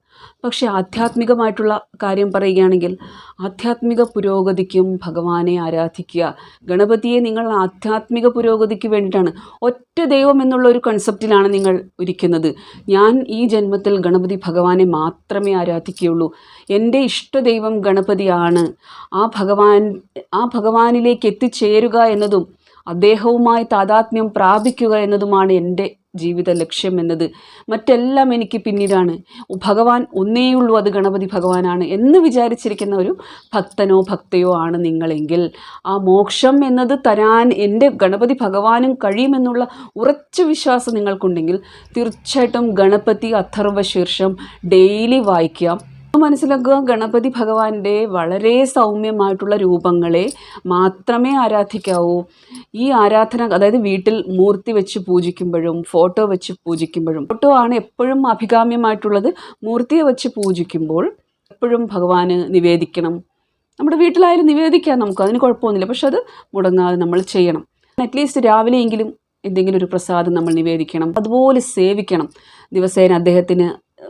S1: പക്ഷേ ആധ്യാത്മികമായിട്ടുള്ള കാര്യം പറയുകയാണെങ്കിൽ ആധ്യാത്മിക പുരോഗതിക്കും ഭഗവാനെ ആരാധിക്കുക. ഗണപതിയെ നിങ്ങൾ ആധ്യാത്മിക പുരോഗതിക്ക് വേണ്ടിയിട്ടാണ്, ഒറ്റ ദൈവം എന്നുള്ള ഒരു കൺസെപ്റ്റിലാണ് നിങ്ങൾ ഇരിക്കുന്നത്. ഞാൻ ഈ ജന്മത്തിൽ ഗണപതി ഭഗവാനെ മാത്രമേ ആരാധിക്കുകയുള്ളൂ. എൻ്റെ ഇഷ്ടദൈവം ഗണപതിയാണ്. ആ ഭഗവാനിലേക്ക് എത്തിച്ചേരുക എന്നതും അദ്ദേഹവുമായി താതാത്മ്യം പ്രാപിക്കുക എന്നതുമാണ് എൻ്റെ ജീവിത ലക്ഷ്യം എന്നത്. മറ്റെല്ലാം എനിക്ക് പിന്നീടാണ്. ഭഗവാൻ ഒന്നേയുള്ളൂ, അത് ഗണപതി ഭഗവാനാണ് എന്ന് വിചാരിച്ചിരിക്കുന്ന ഒരു ഭക്തനോ ഭക്തയോ ആണ് നിങ്ങളെങ്കിൽ ആ മോക്ഷം എന്നത് തരാൻ എൻ്റെ ഗണപതി ഭഗവാനും കഴിയുമെന്നുള്ള ഉറച്ച വിശ്വാസം നിങ്ങൾക്കുണ്ടെങ്കിൽ തീർച്ചയായിട്ടും ഗണപതി അഥർവശീർഷം ഡെയിലി വായിക്കാം. മനസ്സിലാക്കുക, ഗണപതി ഭഗവാന്റെ വളരെ സൗമ്യമായിട്ടുള്ള രൂപങ്ങളെ മാത്രമേ ആരാധിക്കാവൂ. ഈ ആരാധന, അതായത് വീട്ടിൽ മൂർത്തി വെച്ച് പൂജിക്കുമ്പോഴും ഫോട്ടോ വെച്ച് പൂജിക്കുമ്പോഴും, ഫോട്ടോ ആണ് എപ്പോഴും അഭികാമ്യമായിട്ടുള്ളത്. മൂർത്തിയെ വെച്ച് പൂജിക്കുമ്പോൾ എപ്പോഴും ഭഗവാന് നിവേദിക്കണം. നമ്മുടെ വീട്ടിലായാലും നിവേദിക്കാം, നമുക്ക് അതിന് കുഴപ്പമൊന്നുമില്ല. പക്ഷെ അത് മുടങ്ങാതെ നമ്മൾ ചെയ്യണം. അറ്റ്ലീസ്റ്റ് രാവിലെയെങ്കിലും എന്തെങ്കിലും ഒരു പ്രസാദം നമ്മൾ നിവേദിക്കണം. അതുപോലെ സേവിക്കണം. ദിവസേന അദ്ദേഹത്തിന്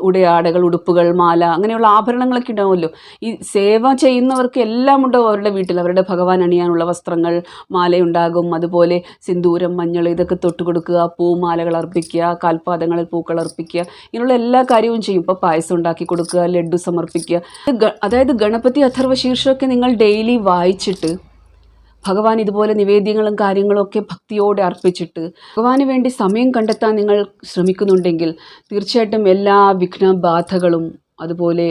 S1: ഉടയാടകൾ, ഉടുപ്പുകൾ, മാല, അങ്ങനെയുള്ള ആഭരണങ്ങളൊക്കെ ഉണ്ടാവുമല്ലോ. ഈ സേവ ചെയ്യുന്നവർക്ക് എല്ലാം ഉണ്ടാവും അവരുടെ വീട്ടിൽ. അവരുടെ ഭഗവാൻ അണിയാനുള്ള വസ്ത്രങ്ങൾ, മാലയുണ്ടാകും, അതുപോലെ സിന്ദൂരം, മഞ്ഞൾ ഇതൊക്കെ തൊട്ട് കൊടുക്കുക, പൂമാലകൾ അർപ്പിക്കുക, കാൽപാദങ്ങളിൽ പൂക്കൾ അർപ്പിക്കുക, ഇങ്ങനെയുള്ള എല്ലാ കാര്യവും ചെയ്യും. ഇപ്പോൾ പായസം ഉണ്ടാക്കി കൊടുക്കുക, ലഡ്ഡു സമർപ്പിക്കുക. അതായത് ഗണപതി അഥർവശീർഷമൊക്കെ നിങ്ങൾ ഡെയിലി വായിച്ചിട്ട് ഭഗവാൻ ഇതുപോലെ നിവേദ്യങ്ങളും കാര്യങ്ങളും ഒക്കെ ഭക്തിയോടെ അർപ്പിച്ചിട്ട് ഭഗവാന് വേണ്ടി സമയം കണ്ടെത്താൻ നിങ്ങൾ ശ്രമിക്കുന്നുണ്ടെങ്കിൽ തീർച്ചയായിട്ടും എല്ലാ വിഘ്നബാധകളും, അതുപോലെ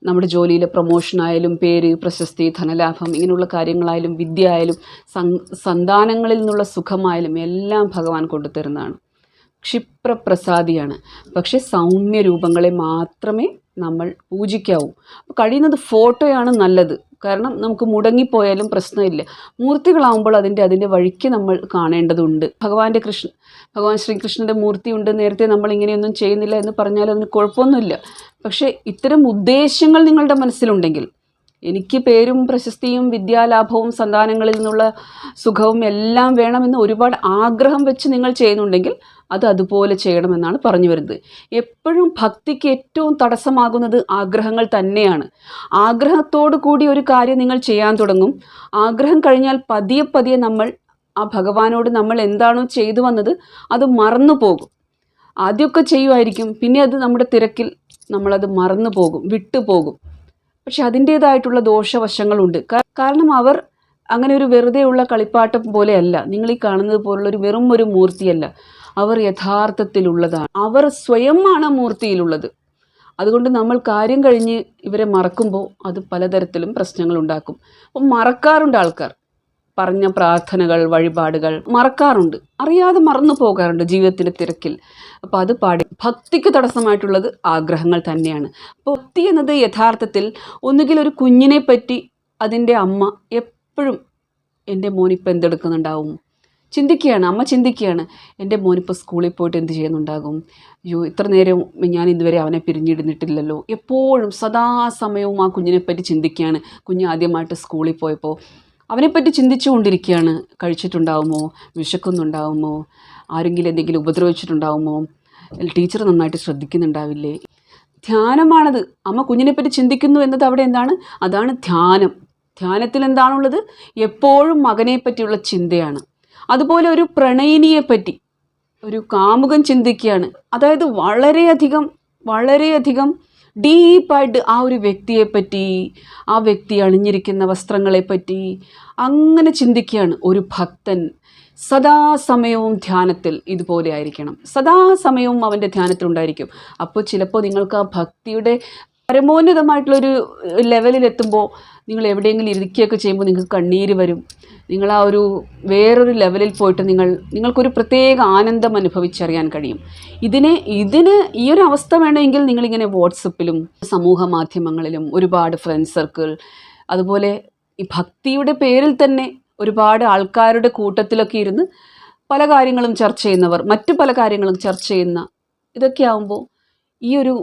S1: നമ്മുടെ ജോലിയിലെ പ്രൊമോഷനായാലും, പേര്, പ്രശസ്തി, ധനലാഭം, ഇങ്ങനെയുള്ള കാര്യങ്ങളായാലും, വിദ്യ ആയാലും, സന്താനങ്ങളിൽ നിന്നുള്ള സുഖമായാലും എല്ലാം ഭഗവാൻ കൊണ്ടുതരുന്നതാണ്. ക്ഷിപ്രപ്രസാദിയാണ്. പക്ഷേ സൗമ്യ രൂപങ്ങളെ മാത്രമേ നമ്മൾ പൂജിക്കാവൂ. കഴിയുന്നത് ഫോട്ടോയാണ് നല്ലത്. കാരണം നമുക്ക് മുടങ്ങിപ്പോയാലും പ്രശ്നമില്ല. മൂർത്തികളാവുമ്പോൾ അതിൻ്റെ വഴിക്ക് നമ്മൾ കാണേണ്ടതുണ്ട്. ഭഗവാൻ ശ്രീകൃഷ്ണൻ്റെ മൂർത്തിയുണ്ട്, നേരത്തെ നമ്മൾ ഇങ്ങനെയൊന്നും ചെയ്യുന്നില്ല എന്ന് പറഞ്ഞാൽ അതിന് കുഴപ്പമൊന്നുമില്ല. പക്ഷേ ഇത്തരം ഉദ്ദേശങ്ങൾ നിങ്ങളുടെ മനസ്സിലുണ്ടെങ്കിൽ, എനിക്ക് പേരും പ്രശസ്തിയും വിദ്യാലാഭവും സന്താനങ്ങളിൽ നിന്നുള്ള സുഖവും എല്ലാം വേണമെന്ന് ഒരുപാട് ആഗ്രഹം വെച്ച് നിങ്ങൾ ചെയ്യുന്നുണ്ടെങ്കിൽ അത് അതുപോലെ ചെയ്യണമെന്നാണ് പറഞ്ഞു വരുന്നത്. എപ്പോഴും ഭക്തിക്ക് ഏറ്റവും തടസ്സമാകുന്നത് ആഗ്രഹങ്ങൾ തന്നെയാണ്. ആഗ്രഹത്തോടു കൂടി ഒരു കാര്യം നിങ്ങൾ ചെയ്യാൻ തുടങ്ങും. ആഗ്രഹം കഴിഞ്ഞാൽ പതിയെ പതിയെ നമ്മൾ ആ ഭഗവാനോട് നമ്മൾ എന്താണോ ചെയ്തു വന്നത് അത് മറന്നു പോകും. ആദ്യമൊക്കെ ചെയ്യുമായിരിക്കും, പിന്നെ അത് നമ്മുടെ തിരക്കിൽ നമ്മളത് മറന്നു പോകും, വിട്ടുപോകും. പക്ഷെ അതിൻ്റേതായിട്ടുള്ള ദോഷവശങ്ങളുണ്ട്. കാരണം അവർ അങ്ങനെ ഒരു വെറുതെയുള്ള കളിപ്പാട്ടം പോലെയല്ല, നിങ്ങൾ ഈ കാണുന്നത് പോലുള്ളൊരു വെറും ഒരു മൂർത്തിയല്ല. അവർ യഥാർത്ഥത്തിലുള്ളതാണ്. അവർ സ്വയമാണ് ആ മൂർത്തിയിലുള്ളത്. അതുകൊണ്ട് നമ്മൾ കാര്യം കഴിഞ്ഞ് ഇവരെ മറക്കുമ്പോൾ അത് പലതരത്തിലും പ്രശ്നങ്ങൾ ഉണ്ടാക്കും. അപ്പം മറക്കാറുണ്ട് ആൾക്കാർ. പറഞ്ഞ പ്രാർത്ഥനകൾ, വഴിപാടുകൾ മറക്കാറുണ്ട്, അറിയാതെ മറന്നു പോകാറുണ്ട് ജീവിതത്തിൻ്റെ തിരക്കിൽ. അപ്പോൾ അത് ഭക്തിക്ക് തടസ്സമായിട്ടുള്ളത് ആഗ്രഹങ്ങൾ തന്നെയാണ്. ഭക്തി എന്നത് യഥാർത്ഥത്തിൽ ഒന്നുകിൽ ഒരു കുഞ്ഞിനെ പറ്റി അതിൻ്റെ അമ്മ എപ്പോഴും എൻ്റെ മോനിപ്പോൾ എന്തെടുക്കുന്നുണ്ടാവും ചിന്തിക്കുകയാണ്, അമ്മ ചിന്തിക്കുകയാണ്, എൻ്റെ മോനിപ്പോൾ സ്കൂളിൽ പോയിട്ട് എന്ത് ചെയ്യുന്നുണ്ടാകും, അയ്യോ ഇത്ര നേരം ഞാൻ ഇതുവരെ അവനെ പിരിഞ്ഞിടുന്നിട്ടില്ലല്ലോ. എപ്പോഴും സദാസമയവും ആ കുഞ്ഞിനെപ്പറ്റി ചിന്തിക്കുകയാണ്. കുഞ്ഞ് ആദ്യമായിട്ട് സ്കൂളിൽ പോയപ്പോൾ അവനെപ്പറ്റി ചിന്തിച്ചു കൊണ്ടിരിക്കുകയാണ്. കഴിച്ചിട്ടുണ്ടാവുമോ, വിശക്കുന്നുണ്ടാവുമോ, ആരെങ്കിലും എന്തെങ്കിലും ഉപദ്രവിച്ചിട്ടുണ്ടാവുമോ, ടീച്ചർ നന്നായിട്ട് ശ്രദ്ധിക്കുന്നുണ്ടാവില്ലേ. ധ്യാനമാണത്. അമ്മ കുഞ്ഞിനെപ്പറ്റി ചിന്തിക്കുന്നു എന്നത് അവിടെ എന്താണ്? അതാണ് ധ്യാനം. ധ്യാനത്തിൽ എന്താണുള്ളത്? എപ്പോഴും മകനെ പറ്റിയുള്ള ചിന്തയാണ്. അതുപോലെ ഒരു പ്രണയിനിയെപ്പറ്റി, ഒരു കാമുകൻ ചിന്തിക്കുകയാണ്. അതായത് വളരെയധികം ഡീപ്പായിട്ട് ആ ഒരു വ്യക്തിയെപ്പറ്റി, ആ വ്യക്തി അണിഞ്ഞിരിക്കുന്ന വസ്ത്രങ്ങളെപ്പറ്റി അങ്ങനെ ചിന്തിക്കുകയാണ്. ഒരു ഭക്തൻ സദാസമയവും ധ്യാനത്തിൽ ഇതുപോലെ ആയിരിക്കണം, സദാസമയവും അവൻ്റെ ധ്യാനത്തിലുണ്ടായിരിക്കും. അപ്പോൾ ചിലപ്പോൾ നിങ്ങൾക്ക് ആ ഭക്തിയുടെ പരമോന്നതമായിട്ടുള്ളൊരു ലെവലിലെത്തുമ്പോൾ നിങ്ങൾ എവിടെയെങ്കിലും ഇരിക്കുകയൊക്കെ ചെയ്യുമ്പോൾ നിങ്ങൾക്ക് കണ്ണീര് വരും. നിങ്ങൾ ആ ഒരു വേറൊരു ലെവലിൽ പോയിട്ട് നിങ്ങൾക്കൊരു പ്രത്യേക ആനന്ദം അനുഭവിച്ചറിയാൻ കഴിയും. ഇതിന് ഈ ഒരു അവസ്ഥ വേണമെങ്കിൽ നിങ്ങളിങ്ങനെ വാട്സപ്പിലും സമൂഹ മാധ്യമങ്ങളിലും ഒരുപാട് ഫ്രണ്ട് സർക്കിൾ, അതുപോലെ ഈ ഭക്തിയുടെ പേരിൽ തന്നെ ഒരുപാട് ആൾക്കാരുടെ കൂട്ടത്തിലൊക്കെ ഇരുന്ന് പല കാര്യങ്ങളും ചർച്ച ചെയ്യുന്നവർ, മറ്റു പല കാര്യങ്ങളും ചർച്ച ചെയ്യുന്ന ഇതൊക്കെ ആകുമ്പോൾ ഈ ഒരു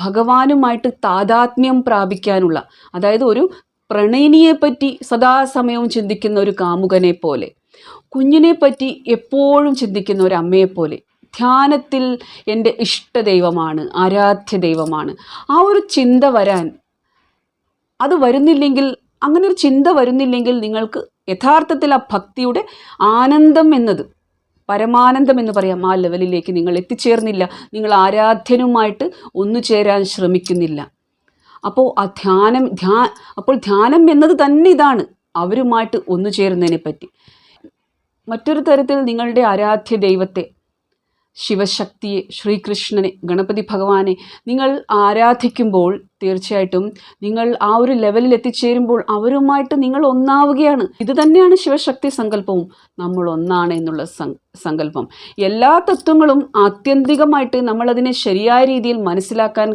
S1: ഭഗവാനുമായിട്ട് താതാത്മ്യം പ്രാപിക്കാനുള്ള, അതായത് ഒരു പ്രണയിനിയെപ്പറ്റി സദാസമയവും ചിന്തിക്കുന്ന ഒരു കാമുകനെ പോലെ, കുഞ്ഞിനെ പറ്റി എപ്പോഴും ചിന്തിക്കുന്ന ഒരു അമ്മയെപ്പോലെ, ധ്യാനത്തിൽ എൻ്റെ ഇഷ്ടദൈവമാണ്, ആരാധ്യ ദൈവമാണ്, ആ ഒരു ചിന്ത അങ്ങനെ ഒരു ചിന്ത വരുന്നില്ലെങ്കിൽ നിങ്ങൾക്ക് യഥാർത്ഥത്തിൽ ആ ഭക്തിയുടെ ആനന്ദം എന്നത്, പരമാനന്ദം എന്ന് പറയാം, ആ ലെവലിലേക്ക് നിങ്ങൾ എത്തിച്ചേർന്നില്ല. നിങ്ങൾ ആരാധ്യനുമായിട്ട് ഒന്നുചേരാൻ ശ്രമിക്കുന്നില്ല. അപ്പോൾ ധ്യാനം എന്നത് തന്നെ ഇതാണ്, അവരുമായിട്ട് ഒന്നുചേരുന്നതിനെ പറ്റി. മറ്റൊരു തരത്തിൽ നിങ്ങളുടെ ആരാധ്യ ദൈവത്തെ, ശിവശക്തിയെ, ശ്രീകൃഷ്ണനെ, ഗണപതി ഭഗവാനെ നിങ്ങൾ ആരാധിക്കുമ്പോൾ തീർച്ചയായിട്ടും നിങ്ങൾ ആ ഒരു ലെവലിൽ എത്തിച്ചേരുമ്പോൾ അവരുമായിട്ട് നിങ്ങൾ ഒന്നാവുകയാണ്. ഇത് തന്നെയാണ് ശിവശക്തി സങ്കല്പവും, നമ്മൾ ഒന്നാണ് എന്നുള്ള സങ്കല്പം. എല്ലാ തത്വങ്ങളും ആത്യന്തികമായിട്ട് നമ്മളതിനെ ശരിയായ രീതിയിൽ മനസ്സിലാക്കാൻ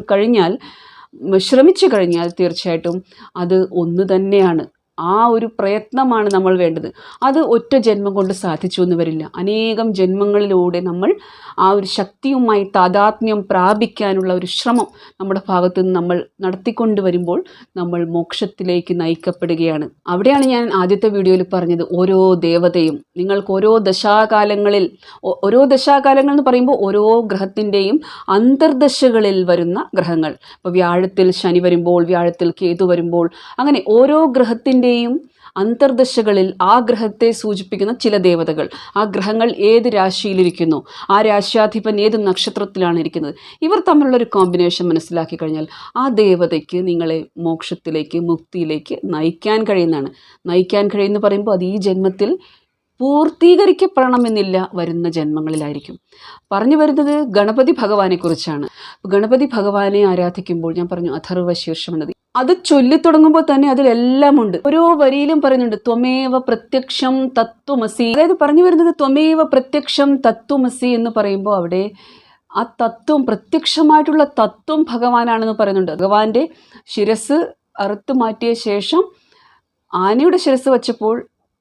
S1: ശ്രമിച്ചു കഴിഞ്ഞാൽ തീർച്ചയായിട്ടും അത് ഒന്ന് തന്നെയാണ്. ആ ഒരു പ്രയത്നമാണ് നമ്മൾ വേണ്ടത്. അത് ഒറ്റ ജന്മം കൊണ്ട് സാധിച്ചു എന്ന് വരില്ല. അനേകം ജന്മങ്ങളിലൂടെ നമ്മൾ ആ ഒരു ശക്തിയുമായി താതാത്മ്യം പ്രാപിക്കാനുള്ള ഒരു ശ്രമം നമ്മുടെ ഭാഗത്ത് നിന്ന് നമ്മൾ നടത്തിക്കൊണ്ട് വരുമ്പോൾ നമ്മൾ മോക്ഷത്തിലേക്ക് നയിക്കപ്പെടുകയാണ്. അവിടെയാണ് ഞാൻ ആദ്യത്തെ വീഡിയോയിൽ പറഞ്ഞത്, ഓരോ ദേവതയും നിങ്ങൾക്ക് ഓരോ ദശാകാലങ്ങൾ എന്ന് പറയുമ്പോൾ ഓരോ ഗ്രഹത്തിൻ്റെയും അന്തർദശകളിൽ വരുന്ന ഗ്രഹങ്ങൾ. ഇപ്പോൾ വ്യാഴത്തിൽ ശനി വരുമ്പോൾ, വ്യാഴത്തിൽ കേതു വരുമ്പോൾ, അങ്ങനെ ഓരോ ഗ്രഹത്തിൻ്റെയും അന്തർദശകളിൽ ആ ഗ്രഹത്തെ സൂചിപ്പിക്കുന്ന ചില ദേവതകൾ, ആ ഗ്രഹങ്ങൾ ഏത് രാശിയിലിരിക്കുന്നു, ആ രാശ്യാധിപൻ ഏത് നക്ഷത്രത്തിലാണ് ഇരിക്കുന്നത്, ഇവർ തമ്മിലുള്ളൊരു കോമ്പിനേഷൻ മനസ്സിലാക്കി കഴിഞ്ഞാൽ ആ ദേവതയ്ക്ക് നിങ്ങളെ മോക്ഷത്തിലേക്ക്, മുക്തിയിലേക്ക് നയിക്കാൻ കഴിയുമെന്ന് പറയുമ്പോൾ അത് ഈ ജന്മത്തിൽ പൂർത്തീകരിക്കപ്പെടണമെന്നില്ല, വരുന്ന ജന്മങ്ങളിലായിരിക്കും. പറഞ്ഞു വരുന്നത് ഗണപതി ഭഗവാനെ കുറിച്ചാണ്. ഗണപതി ഭഗവാനെ ആരാധിക്കുമ്പോൾ ഞാൻ പറഞ്ഞു അഥർവ ശീർഷം എന്നത്, അത് ചൊല്ലിത്തുടങ്ങുമ്പോൾ തന്നെ അതിലെല്ലാം ഉണ്ട്. ഓരോ വരിയിലും പറയുന്നുണ്ട് ത്വമേവ പ്രത്യക്ഷം തത്വമസി. അതായത് പറഞ്ഞു വരുന്നത് ത്വമേവ പ്രത്യക്ഷം തത്വമസി എന്ന് പറയുമ്പോൾ അവിടെ ആ തത്വം, പ്രത്യക്ഷമായിട്ടുള്ള തത്വം ഭഗവാനാണെന്ന് പറയുന്നുണ്ട്. ഭഗവാന്റെ ശിരസ് അറുത്ത് മാറ്റിയ ശേഷം ആനയുടെ ശിരസ് വച്ചപ്പോൾ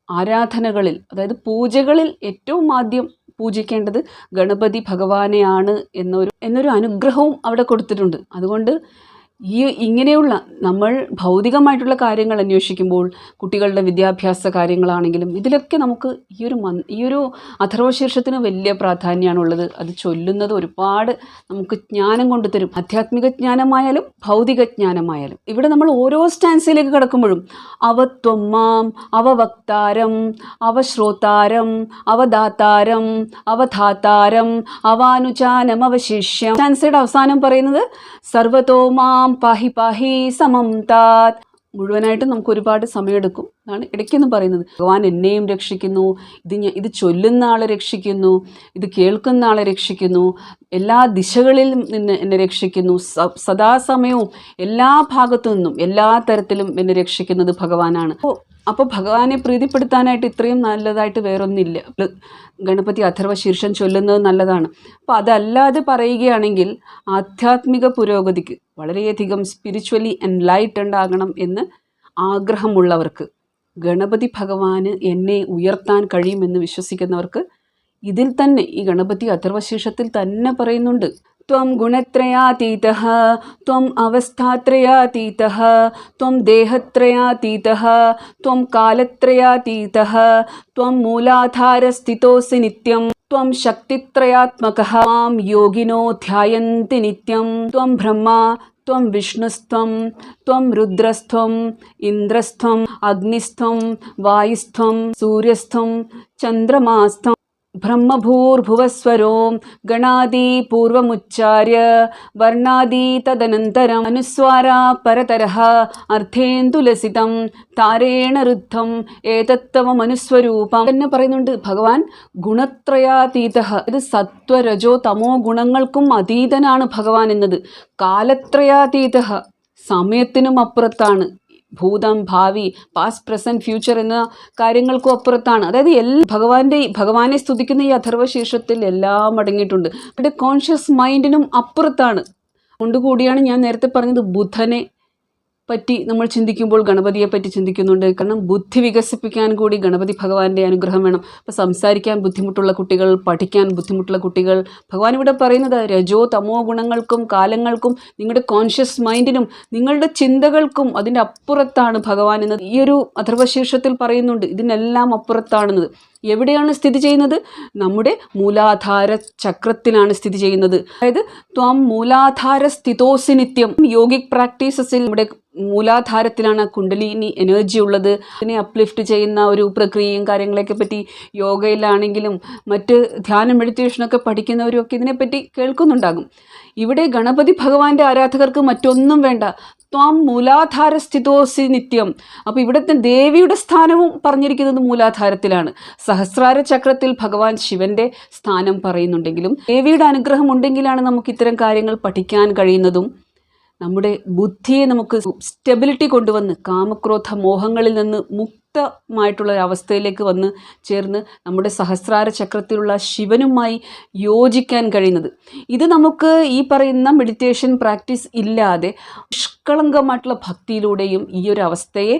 S1: ആരാധനകളിൽ, അതായത് പൂജകളിൽ ഏറ്റവും ആദ്യം പൂജിക്കേണ്ടത് ഗണപതി ഭഗവാനെയാണ് എന്നൊരു അനുഗ്രഹവും അവിടെ കൊടുത്തിട്ടുണ്ട്. അതുകൊണ്ട് ഇങ്ങനെയുള്ള നമ്മൾ ഭൗതികമായിട്ടുള്ള കാര്യങ്ങൾ അന്വേഷിക്കുമ്പോൾ കുട്ടികളുടെ വിദ്യാഭ്യാസ കാര്യങ്ങളാണെങ്കിലും ഇതിലൊക്കെ നമുക്ക് ഈ ഒരു അഥർവശീർഷത്തിന് വലിയ പ്രാധാന്യമാണുള്ളത്. അത് ചൊല്ലുന്നത് ഒരുപാട് നമുക്ക് ജ്ഞാനം കൊണ്ടുതരും, ആധ്യാത്മിക ജ്ഞാനമായാലും ഭൗതിക ജ്ഞാനമായാലും. ഇവിടെ നമ്മൾ ഓരോ സ്റ്റാൻസിലേക്ക് കടക്കുമ്പോഴും അവത്വം മാം അവവക്താരം അവശ്രോതാരം അവദാതാരം അവധാതാരം അവാനുചാനം അവശിഷ്യം. സ്റ്റാൻസയുടെ അവസാനം പറയുന്നത് സർവതോ മാം പാഹി പാഹി സമം താത്. മുഴുവനായിട്ടും നമുക്ക് ഒരുപാട് സമയമെടുക്കും എന്നാണ് ഇടയ്ക്കെന്ന് പറയുന്നത്. ഭഗവാൻ എന്നെയും രക്ഷിക്കുന്നു, ഇത് ചൊല്ലുന്ന ആളെ രക്ഷിക്കുന്നു, ഇത് കേൾക്കുന്ന ആളെ രക്ഷിക്കുന്നു, എല്ലാ ദിശകളിൽ നിന്ന് എന്നെ രക്ഷിക്കുന്നു, സദാസമയവും എല്ലാ ഭാഗത്തു നിന്നും എല്ലാ തരത്തിലും എന്നെ രക്ഷിക്കുന്നത് ഭഗവാനാണ്. അപ്പോൾ ഭഗവാനെ പ്രീതിപ്പെടുത്താനായിട്ട് ഇത്രയും നല്ലതായിട്ട് വേറൊന്നില്ല. ഗണപതി അഥർവശീർഷം ചൊല്ലുന്നത് നല്ലതാണ്. അപ്പോൾ അതല്ലാതെ പറയുകയാണെങ്കിൽ ആധ്യാത്മിക പുരോഗതിക്ക് വളരെയധികം സ്പിരിച്വലി എൻലൈറ്റൻഡ് ആകണം എന്ന് ആഗ്രഹമുള്ളവർക്ക്, ഗണപതി ഭഗവാന് എന്നെ ഉയർത്താൻ കഴിയുമെന്ന് വിശ്വസിക്കുന്നവർക്ക് ഇതിൽ തന്നെ ഈ ഗണപതി അഥർവശീർഷത്തിൽ തന്നെ പറയുന്നുണ്ട്. ത്വം ഗുണത്രയാതീതഃ ത്വം അവസ്ഥാത്രയാതീതഃ ത്വം ദേഹത്രയാതീതഃ ത്വം കാലത്രയാതീതഃ ത്വം മൂലാധാരസ്ഥിതോസി നിത്യം ത്വം ശക്തിത്രയാത്മകഃ മാം യോഗിനോ ധ്യായന്തി നിത്യം ത്വം ബ്രഹ്മ ത്വം വിഷ്ണുസ്ത്വം ത്വം രുദ്രസ്ത്വം ഇന്ദ്രസ്ത്വം അഗ്നിസ്ത്വം വായുസ്ത്വം സൂര്യസ്ത്വം ചന്ദ്രമാസ്ത്വം ബ്രഹ്മഭൂർഭുവസ്വരോ ഗണാദി പൂർവമുച്ചാര്യ വർണ്ണാദി തദനന്തരം അനുസ്വാര പരതരഃ അർത്ഥേന്ദുലസിതം താരേണ രുദ്ധം ഏതത്തവ മനുസ്വരൂപം എന്ന് പറയുന്നുണ്ട്. ഭഗവാൻ ഗുണത്രയാതീതഃ, ഇത് സത്വരജോ തമോ ഗുണങ്ങൾക്കും അതീതനാണ് ഭഗവാൻ എന്നത്. കാലത്രയാതീതഃ, സമയത്തിനും അപ്പുറത്താണ്. ഭൂതം ഭാവി പാസ്റ്റ് പ്രസൻറ്റ് ഫ്യൂച്ചർ എന്ന കാര്യങ്ങൾക്കും അപ്പുറത്താണ്. അതായത് ഭഗവാനെ സ്തുതിക്കുന്ന ഈ അഥർവശീർഷത്തിൽ എല്ലാം അടങ്ങിയിട്ടുണ്ട്. ഇവിടെ കോൺഷ്യസ് മൈൻഡിനും അപ്പുറത്താണ്. കൊണ്ടുകൂടിയാണ് ഞാൻ നേരത്തെ പറഞ്ഞത് ബുധനെ പറ്റി നമ്മൾ ചിന്തിക്കുമ്പോൾ ഗണപതിയെ പറ്റി ചിന്തിക്കുന്നുണ്ട്. കാരണം ബുദ്ധി വികസിപ്പിക്കാൻ കൂടി ഗണപതി ഭഗവാന്റെ അനുഗ്രഹം വേണം. അപ്പോൾ സംസാരിക്കാൻ ബുദ്ധിമുട്ടുള്ള കുട്ടികൾ, പഠിക്കാൻ ബുദ്ധിമുട്ടുള്ള കുട്ടികൾ, ഭഗവാൻ ഇവിടെ പറയുന്നത് രജോ തമോ ഗുണങ്ങൾക്കും കാലങ്ങൾക്കും നിങ്ങളുടെ കോൺഷ്യസ് മൈൻഡിനും നിങ്ങളുടെ ചിന്തകൾക്കും അതിൻ്റെ അപ്പുറത്താണ് ഭഗവാൻ എന്നത് ഈ ഒരു അഥർവശീർഷത്തിൽ പറയുന്നുണ്ട്. ഇതിനെല്ലാം അപ്പുറത്താണെന്നത്. എവിടെയാണ് സ്ഥിതി ചെയ്യുന്നത്? നമ്മുടെ മൂലാധാര ചക്രത്തിലാണ് സ്ഥിതി ചെയ്യുന്നത്. അതായത് ത്വം മൂലാധാര സ്ഥിതോസി നിത്യം. യോഗിക് പ്രാക്ടീസസിൽ നമ്മുടെ മൂലാധാരത്തിലാണ് കുണ്ടലിനി എനർജി ഉള്ളത്. ഇതിനെ അപ്ലിഫ്റ്റ് ചെയ്യുന്ന ഒരു പ്രക്രിയയും കാര്യങ്ങളെയൊക്കെ പറ്റി യോഗയിലാണെങ്കിലും മറ്റ് ധ്യാന മെഡിറ്റേഷനൊക്കെ പഠിക്കുന്നവരും ഒക്കെ ഇതിനെപ്പറ്റി കേൾക്കുന്നുണ്ടാകും. ഇവിടെ ഗണപതി ഭഗവാന്റെ ആരാധകർക്ക് മറ്റൊന്നും വേണ്ട. ത്വം മൂലാധാര സ്ഥിതോസി നിത്യം. അപ്പോൾ ഇവിടുത്തെ ദേവിയുടെ സ്ഥാനവും പറഞ്ഞിരിക്കുന്നത് മൂലാധാരത്തിലാണ്. സഹസ്രാര ചക്രത്തിൽ ഭഗവാൻ ശിവന്റെ സ്ഥാനം പറയുന്നുണ്ടെങ്കിലും ദേവിയുടെ അനുഗ്രഹം ഉണ്ടെങ്കിലാണ് നമുക്ക് ഇത്തരം കാര്യങ്ങൾ പഠിക്കാൻ കഴിയുന്നതും നമ്മുടെ ബുദ്ധിയെ നമുക്ക് സ്റ്റെബിലിറ്റി കൊണ്ടുവന്ന് കാമക്രോധ മോഹങ്ങളിൽ നിന്ന് മുക്തമായിട്ടുള്ള ഒരവസ്ഥയിലേക്ക് വന്ന് ചേർന്ന് നമ്മുടെ സഹസ്രാര ചക്രത്തിലുള്ള ശിവനുമായി യോജിക്കാൻ കഴിയുന്നത്. ഇത് നമുക്ക് ഈ പറയുന്ന മെഡിറ്റേഷൻ പ്രാക്ടീസ് ഇല്ലാതെ നിഷ്കളങ്കമായിട്ടുള്ള ഭക്തിയിലൂടെയും ഈ ഒരു അവസ്ഥയെ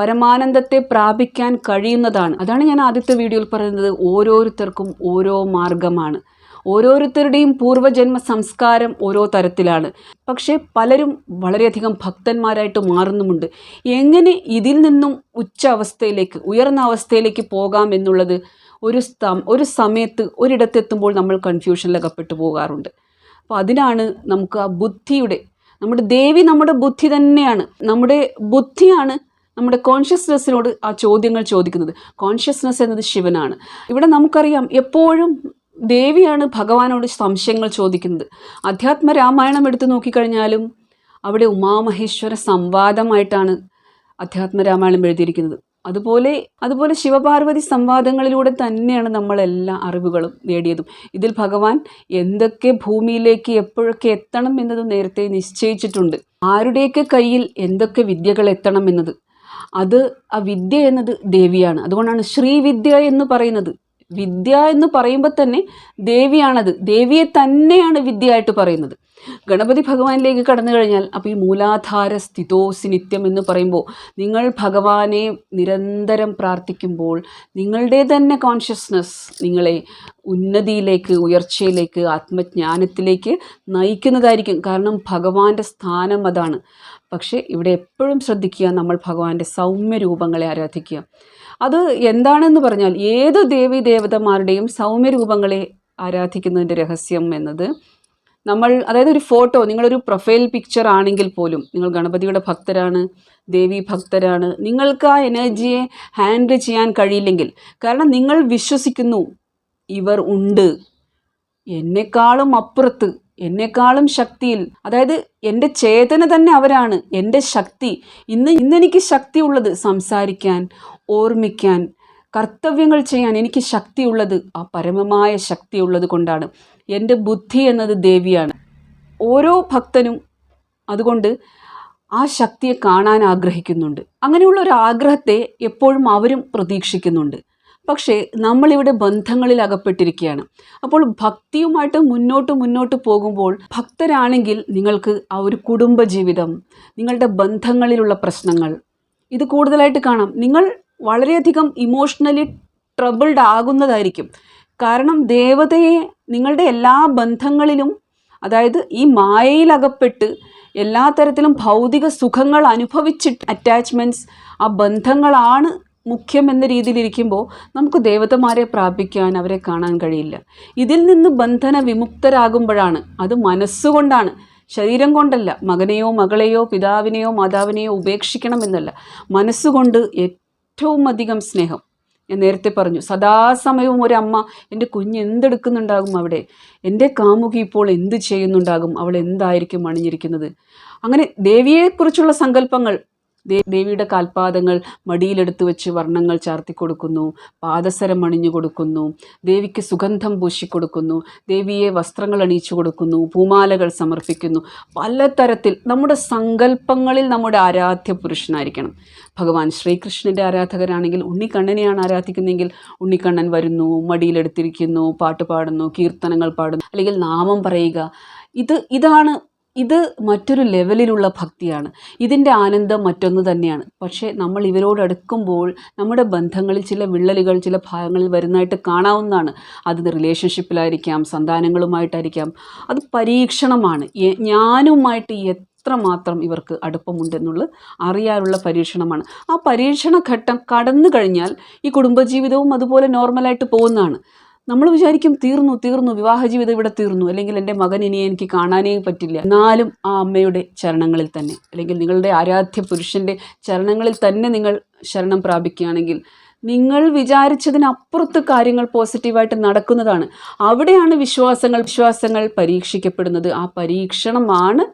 S1: പരമാനന്ദത്തെ പ്രാപിക്കാൻ കഴിയുന്നതാണ്. അതാണ് ഞാൻ ആദ്യത്തെ വീഡിയോയിൽ പറയുന്നത്. ഓരോരുത്തർക്കും ഓരോ മാർഗമാണ്. ഓരോരുത്തരുടെയും പൂർവ്വജന്മ സംസ്കാരം ഓരോ തരത്തിലാണ്. പക്ഷേ പലരും വളരെയധികം ഭക്തന്മാരായിട്ട് മാറുന്നുമുണ്ട്. എങ്ങനെ ഇതിൽ നിന്നും ഉച്ച അവസ്ഥയിലേക്ക്, ഉയർന്ന അവസ്ഥയിലേക്ക് പോകാം എന്നുള്ളത് ഒരു സമയത്ത് ഒരിടത്തെത്തുമ്പോൾ നമ്മൾ കൺഫ്യൂഷനിലകപ്പെട്ടു പോകാറുണ്ട്. അപ്പോൾ അതിനാണ് നമുക്ക് ആ ബുദ്ധിയുടെ, നമ്മുടെ ദേവി നമ്മുടെ ബുദ്ധി തന്നെയാണ്. നമ്മുടെ ബുദ്ധിയാണ് നമ്മുടെ കോൺഷ്യസ്നെസ്സിനോട് ആ ചോദ്യങ്ങൾ ചോദിക്കുന്നത്. കോൺഷ്യസ്നെസ് എന്നത് ശിവനാണ്. ഇവിടെ നമുക്കറിയാം എപ്പോഴും ദേവിയാണ് ഭഗവാനോട് സംശയങ്ങൾ ചോദിക്കുന്നത്. അധ്യാത്മ രാമായണം എടുത്തു നോക്കിക്കഴിഞ്ഞാലും അവിടെ ഉമാമഹേശ്വര സംവാദമായിട്ടാണ് അധ്യാത്മ രാമായണം എഴുതിയിരിക്കുന്നത്. അതുപോലെ ശിവപാർവതി സംവാദങ്ങളിലൂടെ തന്നെയാണ് നമ്മളെല്ലാ അറിവുകളും നേടിയതും. ഇതിൽ ഭഗവാൻ എന്തൊക്കെ ഭൂമിയിലേക്ക് എപ്പോഴൊക്കെ എത്തണം എന്നത് നേരത്തെ നിശ്ചയിച്ചിട്ടുണ്ട്. ആരുടെയൊക്കെ കയ്യിൽ എന്തൊക്കെ വിദ്യകൾ എത്തണം എന്നത്, ആ വിദ്യ എന്നത് ദേവിയാണ്. അതുകൊണ്ടാണ് ശ്രീവിദ്യ എന്ന് പറയുന്നത്. വിദ്യ എന്ന് പറയുമ്പോൾ തന്നെ ദേവിയാണത്. ദേവിയെ തന്നെയാണ് വിദ്യയായിട്ട് പറയുന്നത്. ഗണപതി ഭഗവാനിലേക്ക് കടന്നു കഴിഞ്ഞാൽ അപ്പോൾ ഈ മൂലാധാര സ്ഥിതോസി നിത്യം എന്ന് പറയുമ്പോൾ നിങ്ങൾ ഭഗവാനെ നിരന്തരം പ്രാർത്ഥിക്കുമ്പോൾ നിങ്ങളുടെ തന്നെ കോൺഷ്യസ്നസ് നിങ്ങളെ ഉന്നതിയിലേക്ക്, ഉയർച്ചയിലേക്ക്, ആത്മജ്ഞാനത്തിലേക്ക് നയിക്കുന്നതായിരിക്കും. കാരണം ഭഗവാന്റെ സ്ഥാനം അതാണ്. പക്ഷേ ഇവിടെ എപ്പോഴും ശ്രദ്ധിക്കുക, നമ്മൾ ഭഗവാന്റെ സൗമ്യ രൂപങ്ങളെ ആരാധിക്കുക. അത് എന്താണെന്ന് പറഞ്ഞാൽ ഏത് ദേവി ദേവതമാരുടെയും സൗമ്യ രൂപങ്ങളെ ആരാധിക്കുന്നതിൻ്റെ രഹസ്യം എന്നത് അതായത് ഒരു ഫോട്ടോ, നിങ്ങളൊരു പ്രൊഫൈൽ പിക്ചർ ആണെങ്കിൽ പോലും നിങ്ങൾ ഗണപതിയുടെ ഭക്തരാണ്, ദേവി ഭക്തരാണ്, നിങ്ങൾക്ക് ആ എനർജിയെ ഹാൻഡിൽ ചെയ്യാൻ കഴിയില്ലെങ്കിൽ, കാരണം നിങ്ങൾ വിശ്വസിക്കുന്നു ഇവർ ഉണ്ട്, എന്നെക്കാളും അപ്പുറത്ത്, എന്നെക്കാളും ശക്തിയിൽ, അതായത് എൻ്റെ ചേതന തന്നെ അവരാണ്, എൻ്റെ ശക്തി. ഇന്നെനിക്ക് ശക്തിയുള്ളത് സംസാരിക്കാൻ, ഓർമ്മിക്കാൻ, കർത്തവ്യങ്ങൾ ചെയ്യാൻ എനിക്ക് ശക്തിയുള്ളത് ആ പരമമായ ശക്തിയുള്ളത് കൊണ്ടാണ്. എൻ്റെ ബുദ്ധി എന്നത് ദേവിയാണ്. ഓരോ ഭക്തനും അതുകൊണ്ട് ആ ശക്തിയെ കാണാൻ ആഗ്രഹിക്കുന്നുണ്ട്. അങ്ങനെയുള്ള ഒരു ആഗ്രഹത്തെ എപ്പോഴും അവരും പ്രതീക്ഷിക്കുന്നുണ്ട്. പക്ഷേ നമ്മളിവിടെ ബന്ധങ്ങളിൽ അകപ്പെട്ടിരിക്കുകയാണ്. അപ്പോൾ ഭക്തിയുമായിട്ട് മുന്നോട്ട് പോകുമ്പോൾ ഭക്തരാണെങ്കിൽ നിങ്ങൾക്ക് ആ ഒരു കുടുംബജീവിതം, നിങ്ങളുടെ ബന്ധങ്ങളിലുള്ള പ്രശ്നങ്ങൾ ഇത് കൂടുതലായിട്ട് കാണാം. നിങ്ങൾ വളരെയധികം ഇമോഷണലി ട്രബിൾഡ് ആകുന്നതായിരിക്കും. കാരണം ദേവതയെ നിങ്ങളുടെ എല്ലാ ബന്ധങ്ങളിലും, അതായത് ഈ മായയിലകപ്പെട്ട് എല്ലാ തരത്തിലും ഭൗതിക സുഖങ്ങൾ അനുഭവിച്ചിട്ട് അറ്റാച്ച്മെൻറ്റ്സ്, ആ ബന്ധങ്ങളാണ് മുഖ്യം എന്ന രീതിയിലിരിക്കുമ്പോൾ നമുക്ക് ദേവതമാരെ പ്രാപിക്കാൻ, അവരെ കാണാൻ കഴിയില്ല. ഇതിൽ നിന്ന് ബന്ധന വിമുക്തരാകുമ്പോഴാണ്, അത് മനസ്സുകൊണ്ടാണ്, ശരീരം കൊണ്ടല്ല. മകനെയോ മകളെയോ പിതാവിനെയോ മാതാവിനെയോ ഉപേക്ഷിക്കണമെന്നല്ല, മനസ്സുകൊണ്ട് ഏറ്റവും അധികം സ്നേഹം. ഞാൻ നേരത്തെ പറഞ്ഞു, സദാസമയവും ഒരമ്മ എൻ്റെ കുഞ്ഞ് എന്തെടുക്കുന്നുണ്ടാകും അവിടെ, എൻ്റെ കാമുകി ഇപ്പോൾ എന്ത് ചെയ്യുന്നുണ്ടാകും, അവൾ എന്തായിരിക്കും അണിഞ്ഞിരിക്കുന്നത്. അങ്ങനെ ദേവിയെക്കുറിച്ചുള്ള സങ്കല്പങ്ങൾ, ദേവിയുടെ കാൽപാദങ്ങൾ മടിയിലെടുത്ത് വെച്ച് വർണ്ണങ്ങൾ ചാർത്തി കൊടുക്കുന്നു, പാദസരം അണിഞ്ഞു കൊടുക്കുന്നു, ദേവിക്ക് സുഗന്ധം പൂശിക്കൊടുക്കുന്നു, ദേവിയെ വസ്ത്രങ്ങൾ അണിയിച്ചു കൊടുക്കുന്നു, പൂമാലകൾ സമർപ്പിക്കുന്നു. പലതരത്തിൽ നമ്മുടെ സങ്കല്പങ്ങളിൽ നമ്മുടെ ആരാധ്യ പുരുഷനായിരിക്കണം. ഭഗവാൻ ശ്രീകൃഷ്ണൻ്റെ ആരാധകരാണെങ്കിൽ ഉണ്ണിക്കണ്ണനെയാണ് ആരാധിക്കുന്നതെങ്കിൽ ഉണ്ണിക്കണ്ണൻ വരുന്നു, മടിയിലെടുത്തിരിക്കുന്നു, പാട്ട് പാടുന്നു, കീർത്തനങ്ങൾ പാടുന്നു, അല്ലെങ്കിൽ നാമം പറയുക. ഇത് മറ്റൊരു ലെവലിലുള്ള ഭക്തിയാണ്. ഇതിൻ്റെ ആനന്ദം മറ്റൊന്ന് തന്നെയാണ്. പക്ഷേ നമ്മൾ ഇവരോടടുക്കുമ്പോൾ നമ്മുടെ ബന്ധങ്ങളിൽ ചില വിള്ളലുകൾ ചില ഭാഗങ്ങളിൽ വരുന്നതായിട്ട് കാണാവുന്നതാണ്. അത് റിലേഷൻഷിപ്പിലായിരിക്കാം, സന്താനങ്ങളുമായിട്ടായിരിക്കാം. അത് പരീക്ഷണമാണ്. ഞാനുമായിട്ട് എത്രമാത്രം ഇവർക്ക് അടുപ്പമുണ്ടെന്നുള്ളത് അറിയാനുള്ള പരീക്ഷണമാണ്. ആ പരീക്ഷണ ഘട്ടം കടന്നു കഴിഞ്ഞാൽ ഈ കുടുംബജീവിതവും അതുപോലെ നോർമലായിട്ട് പോകുന്നതാണ്. നമ്മൾ വിചാരിക്കും തീർന്നു, വിവാഹ ജീവിതം ഇവിടെ തീർന്നു, അല്ലെങ്കിൽ എൻ്റെ മകൻ ഇനി എനിക്ക് കാണാനേ പറ്റില്ല. എന്നാലും ആ അമ്മയുടെ ചരണങ്ങളിൽ തന്നെ, അല്ലെങ്കിൽ നിങ്ങളുടെ ആരാധ്യ പുരുഷൻ്റെ ചരണങ്ങളിൽ തന്നെ നിങ്ങൾ ശരണം പ്രാപിക്കുകയാണെങ്കിൽ നിങ്ങൾ വിചാരിച്ചതിനപ്പുറത്ത് കാര്യങ്ങൾ പോസിറ്റീവായിട്ട് നടക്കുന്നതാണ്. അവിടെയാണ് വിശ്വാസങ്ങൾ പരീക്ഷിക്കപ്പെടുന്നത്. ആ പരീക്ഷണമാണ്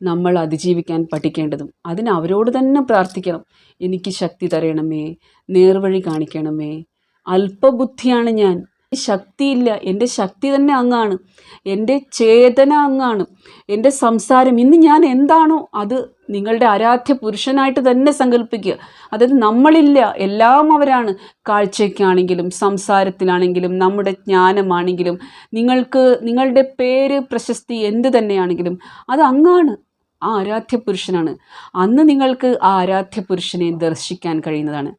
S1: നമ്മൾ അതിജീവിക്കാൻ പഠിക്കേണ്ടതും. അതിന് അവരോട് തന്നെ പ്രാർത്ഥിക്കണം. എനിക്ക് ശക്തി തരണമേ, നേർവഴി കാണിക്കണമേ, അല്പബുദ്ധിയാണ് ഞാൻ, ശക്തിയില്ല, എൻ്റെ ശക്തി തന്നെ അങ്ങാണ്, എൻ്റെ ചേതന അങ്ങാണ്, എൻ്റെ സംസാരം ഇന്ന് ഞാൻ എന്താണോ അത് നിങ്ങളുടെ ആരാധ്യ പുരുഷനായിട്ട് തന്നെ സങ്കല്പിക്കുക. അതായത് നമ്മളില്ല, എല്ലാം അവരാണ്. കാഴ്ചയ്ക്കാണെങ്കിലും സംസാരത്തിലാണെങ്കിലും നമ്മുടെ ജ്ഞാനമാണെങ്കിലും നിങ്ങൾക്ക് നിങ്ങളുടെ പേര് പ്രശസ്തി എന്ത് തന്നെയാണെങ്കിലും അത് അങ്ങാണ്, ആ ആരാധ്യ പുരുഷനാണ്. അന്ന് നിങ്ങൾക്ക് ആ ആരാധ്യ പുരുഷനെ ദർശിക്കാൻ കഴിയുന്നതാണ്.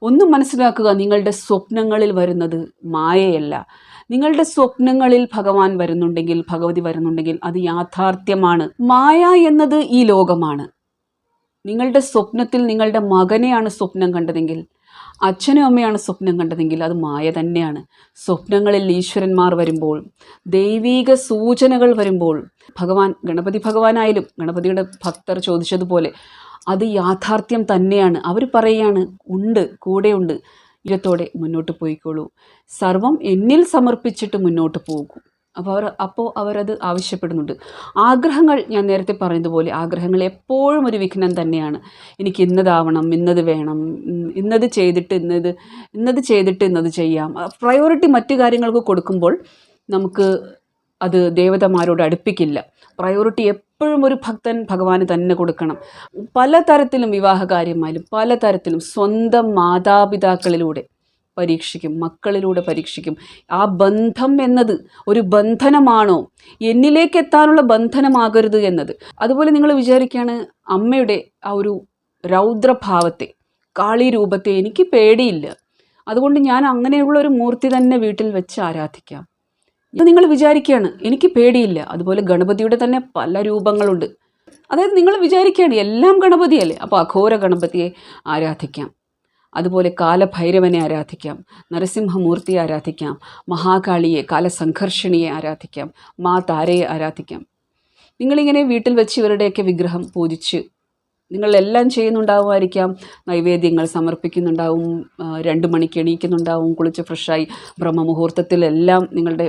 S1: ഒന്നും മനസ്സിലാക്കുക, നിങ്ങളുടെ സ്വപ്നങ്ങളിൽ വരുന്നത് മായയല്ല. നിങ്ങളുടെ സ്വപ്നങ്ങളിൽ ഭഗവാൻ വരുന്നുണ്ടെങ്കിൽ, ഭഗവതി വരുന്നുണ്ടെങ്കിൽ അത് യാഥാർത്ഥ്യമാണ്. മായ എന്നത് ഈ ലോകമാണ്. നിങ്ങളുടെ സ്വപ്നത്തിൽ നിങ്ങളുടെ മകനെയാണ് സ്വപ്നം കണ്ടതെങ്കിൽ, അച്ഛനും അമ്മയാണ് സ്വപ്നം കണ്ടതെങ്കിൽ അത് മായ തന്നെയാണ്. സ്വപ്നങ്ങളിൽ ഈശ്വരന്മാർ വരുമ്പോൾ, ദൈവീക സൂചനകൾ വരുമ്പോൾ, ഗണപതി ഭഗവാനായാലും ഗണപതിയുടെ ഭക്തർ ചോദിച്ചതുപോലെ അത് യാഥാർത്ഥ്യം തന്നെയാണ്. അവർ പറയുകയാണ്, ഉണ്ട്, കൂടെയുണ്ട്, ഇരത്തോടെ മുന്നോട്ട് പോയിക്കോളൂ, സർവം എന്നിൽ സമർപ്പിച്ചിട്ട് മുന്നോട്ട് പോകും. അപ്പോൾ അവരത് ആവശ്യപ്പെടുന്നുണ്ട്. ആഗ്രഹങ്ങൾ, ഞാൻ നേരത്തെ പറഞ്ഞതുപോലെ ആഗ്രഹങ്ങൾ എപ്പോഴും ഒരു വിഘ്നം തന്നെയാണ്. എനിക്ക് ഇന്നതാവണം, ഇന്നത് വേണം, ഇന്നത് ചെയ്തിട്ട് ഇന്നത് ചെയ്യാം. പ്രയോറിറ്റി മറ്റു കാര്യങ്ങൾക്ക് കൊടുക്കുമ്പോൾ നമുക്ക് അത് ദേവതമാരോട് അടുപ്പിക്കില്ല. പ്രയോറിറ്റി എപ്പോഴും ഒരു ഭക്തൻ ഭഗവാന് തന്നെ കൊടുക്കണം. പലതരത്തിലും വിവാഹകാര്യമായാലും പലതരത്തിലും സ്വന്തം മാതാപിതാക്കളിലൂടെ പരീക്ഷിക്കും, മക്കളിലൂടെ പരീക്ഷിക്കും. ആ ബന്ധം എന്നത് ഒരു ബന്ധനമാണോ, എന്നിലേക്ക് എത്താനുള്ള ബന്ധനമാകരുത് എന്നത്. അതുപോലെ നിങ്ങൾ വിചാരിക്കുകയാണ് അമ്മയുടെ ആ ഒരു രൗദ്രഭാവത്തെ, കാളി രൂപത്തെ എനിക്ക് പേടിയില്ല, അതുകൊണ്ട് ഞാൻ അങ്ങനെയുള്ള ഒരു മൂർത്തി തന്നെ വീട്ടിൽ വെച്ച് ആരാധിക്കാം. ഇത് നിങ്ങൾ വിചാരിക്കുകയാണ് എനിക്ക് പേടിയില്ല. അതുപോലെ ഗണപതിയുടെ തന്നെ പല രൂപങ്ങളുണ്ട്. അതായത് നിങ്ങൾ വിചാരിക്കുകയാണ് എല്ലാം ഗണപതിയല്ലേ, അപ്പോൾ അഘോര ഗണപതിയെ ആരാധിക്കാം. അതുപോലെ കാലഭൈരവനെ ആരാധിക്കാം, നരസിംഹമൂർത്തിയെ ആരാധിക്കാം, മഹാകാളിയെ, കാലസംഘർഷിണിയെ ആരാധിക്കാം, മാ താരയെ ആരാധിക്കാം. നിങ്ങളിങ്ങനെ വീട്ടിൽ വെച്ച് ഇവരുടെയൊക്കെ വിഗ്രഹം പൂജിച്ച് നിങ്ങളെല്ലാം ചെയ്യുന്നുണ്ടാവുമായിരിക്കാം. നൈവേദ്യങ്ങൾ സമർപ്പിക്കുന്നുണ്ടാവും, 2 മണിക്ക് എണീക്കുന്നുണ്ടാവും, കുളിച്ച് ഫ്രഷായി ബ്രഹ്മമുഹൂർത്തത്തിലെല്ലാം നിങ്ങളുടെ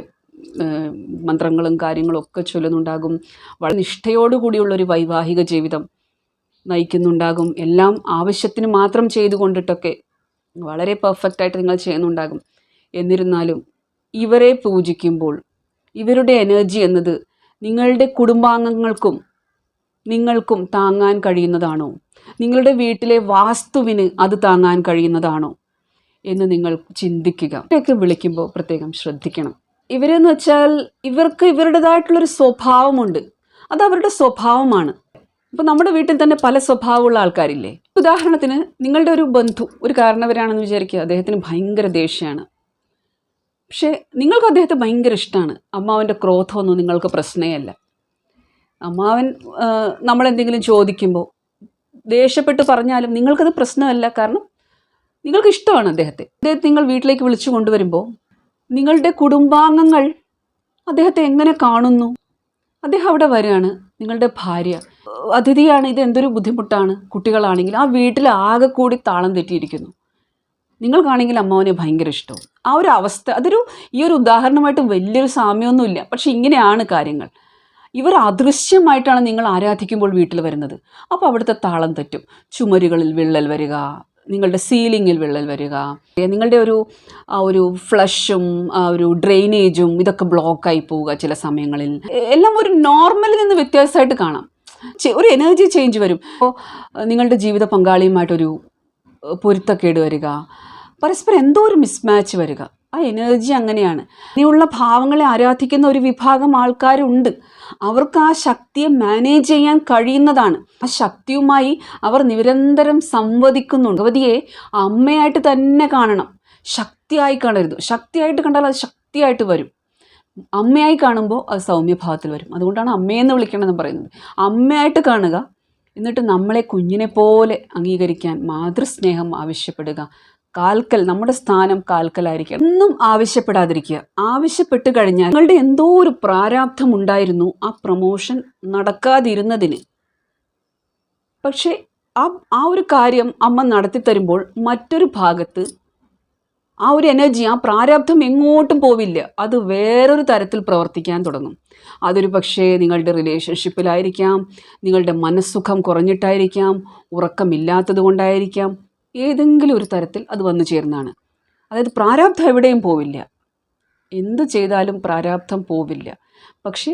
S1: മന്ത്രങ്ങളും കാര്യങ്ങളും ഒക്കെ ചൊല്ലുന്നുണ്ടാകും. വളരെ നിഷ്ഠയോടുകൂടിയുള്ളൊരു വൈവാഹിക ജീവിതം നയിക്കുന്നുണ്ടാകും. എല്ലാം ആവശ്യത്തിന് മാത്രം ചെയ്തുകൊണ്ടിട്ടൊക്കെ വളരെ പെർഫെക്റ്റായിട്ട് നിങ്ങൾ ചെയ്യുന്നുണ്ടാകും. എന്നിരുന്നാലും ഇവരെ പൂജിക്കുമ്പോൾ ഇവരുടെ എനർജി എന്നത് നിങ്ങളുടെ കുടുംബാംഗങ്ങൾക്കും നിങ്ങൾക്കും താങ്ങാൻ കഴിയുന്നതാണോ, നിങ്ങളുടെ വീട്ടിലെ വാസ്തുവിന് അത് താങ്ങാൻ കഴിയുന്നതാണോ എന്ന് നിങ്ങൾ ചിന്തിക്കുക. ഇവരെയൊക്കെ വിളിക്കുമ്പോൾ പ്രത്യേകം ശ്രദ്ധിക്കണം. ഇവരെന്ന് വെച്ചാൽ ഇവർക്ക് ഇവരുടേതായിട്ടുള്ളൊരു സ്വഭാവമുണ്ട്, അത് അവരുടെ സ്വഭാവമാണ്. ഇപ്പോൾ നമ്മുടെ വീട്ടിൽ തന്നെ പല സ്വഭാവമുള്ള ആൾക്കാരില്ലേ. ഉദാഹരണത്തിന് നിങ്ങളുടെ ഒരു ബന്ധു, ഒരു കാരണവരാണെന്ന് വിചാരിക്കുക, അദ്ദേഹത്തിന് ഭയങ്കര ദേഷ്യമാണ്. പക്ഷേ നിങ്ങൾക്ക് അദ്ദേഹത്തെ ഭയങ്കര ഇഷ്ടമാണ്. അമ്മാവൻ്റെ ക്രോധമൊന്നും നിങ്ങൾക്ക് പ്രശ്നമല്ല. അമ്മാവൻ നമ്മളെന്തെങ്കിലും ചോദിക്കുമ്പോൾ ദേഷ്യപ്പെട്ട് പറഞ്ഞാലും നിങ്ങൾക്കത് പ്രശ്നമല്ല, കാരണം നിങ്ങൾക്ക് ഇഷ്ടമാണ് അദ്ദേഹത്തെ. നിങ്ങൾ വീട്ടിലേക്ക് വിളിച്ചു കൊണ്ടുവരുമ്പോൾ നിങ്ങളുടെ കുടുംബാംഗങ്ങൾ അദ്ദേഹത്തെ എങ്ങനെ കാണുന്നു? അദ്ദേഹം അവിടെ വരികയാണ്, നിങ്ങളുടെ ഭാര്യ അതിഥിയാണ്, ഇത് എന്തൊരു ബുദ്ധിമുട്ടാണ്. കുട്ടികളാണെങ്കിൽ ആ വീട്ടിൽ ആകെ കൂടി താളം തെറ്റിയിരിക്കുന്നു. നിങ്ങൾക്കാണെങ്കിൽ അമ്മാവനെ ഭയങ്കര ഇഷ്ടവും. ആ ഒരു അവസ്ഥ, ഈ ഒരു ഉദാഹരണമായിട്ട് വലിയൊരു സാമ്യമൊന്നുമില്ല, പക്ഷെ ഇങ്ങനെയാണ് കാര്യങ്ങൾ. ഇവർ അദൃശ്യമായിട്ടാണ് നിങ്ങൾ ആരാധിക്കുമ്പോൾ വീട്ടിൽ വരുന്നത്. അപ്പോൾ അവിടുത്തെ താളം തെറ്റും. ചുമരുകളിൽ വിള്ളൽ വരിക, നിങ്ങളുടെ സീലിങ്ങിൽ വിള്ളൽ വരിക, നിങ്ങളുടെ ആ ഒരു ഫ്ലഷും ആ ഒരു ഡ്രെയിനേജും ഇതൊക്കെ ബ്ലോക്കായി പോവുക. ചില സമയങ്ങളിൽ എല്ലാം ഒരു നോർമലിൽ നിന്ന് വ്യത്യാസമായിട്ട് കാണാം. ഒരു എനർജി ചേഞ്ച് വരും. അപ്പോൾ നിങ്ങളുടെ ജീവിത പങ്കാളിയുമായിട്ടൊരു പൊരുത്തക്കേട് വരിക, പരസ്പരം എന്തോ ഒരു മിസ്മാച്ച് വരിക. ആ എനർജി അങ്ങനെയാണ്. ഇനിയുള്ള ഭാവങ്ങളെ ആരാധിക്കുന്ന ഒരു വിഭാഗം ആൾക്കാരുണ്ട്. അവർക്ക് ആ ശക്തിയെ മാനേജ് ചെയ്യാൻ കഴിയുന്നതാണ്. ആ ശക്തിയുമായി അവർ നിരന്തരം സംവദിക്കുന്നുണ്ട്. ഭഗവതിയെ അമ്മയായിട്ട് തന്നെ കാണണം, ശക്തിയായി കാണരുത്. ശക്തിയായിട്ട് കണ്ടാൽ അത് ശക്തിയായിട്ട് വരും. അമ്മയായി കാണുമ്പോൾ അത് സൗമ്യഭാവത്തിൽ വരും. അതുകൊണ്ടാണ് അമ്മയെന്ന് വിളിക്കണമെന്ന് പറയുന്നത്. അമ്മയായിട്ട് കാണുക, എന്നിട്ട് നമ്മളെ കുഞ്ഞിനെ പോലെ അംഗീകരിക്കാൻ മാതൃസ്നേഹം ആവശ്യപ്പെടുക. കാൽക്കൽ, നമ്മുടെ സ്ഥാനം കാൽക്കലായിരിക്കണം. ഒന്നും ആവശ്യപ്പെടാതിരിക്കുക. ആവശ്യപ്പെട്ട് കഴിഞ്ഞാൽ നിങ്ങളുടെ എന്തോ ഒരു പ്രാരാബ്ധം ഉണ്ടായിരുന്നു ആ പ്രൊമോഷൻ നടക്കാതിരുന്നതിന്. പക്ഷേ ആ ഒരു കാര്യം അമ്മ നടത്തി തരുമ്പോൾ മറ്റൊരു ഭാഗത്ത് ആ ഒരു എനർജി, ആ പ്രാരാബ്ധം എങ്ങോട്ടും പോവില്ല. അത് വേറൊരു തരത്തിൽ പ്രവർത്തിക്കാൻ തുടങ്ങും. അതൊരു പക്ഷേ നിങ്ങളുടെ റിലേഷൻഷിപ്പിലായിരിക്കാം, നിങ്ങളുടെ മനസ്സുഖം കുറഞ്ഞിട്ടായിരിക്കാം, ഉറക്കമില്ലാത്തത് കൊണ്ടായിരിക്കാം, ഏതെങ്കിലും ഒരു തരത്തിൽ അത് വന്നു ചേർന്നതാണ്. അതായത് പ്രാരാബ്ധം എവിടെയും പോവില്ല, എന്ത് ചെയ്താലും പ്രാരാബ്ധം പോവില്ല. പക്ഷേ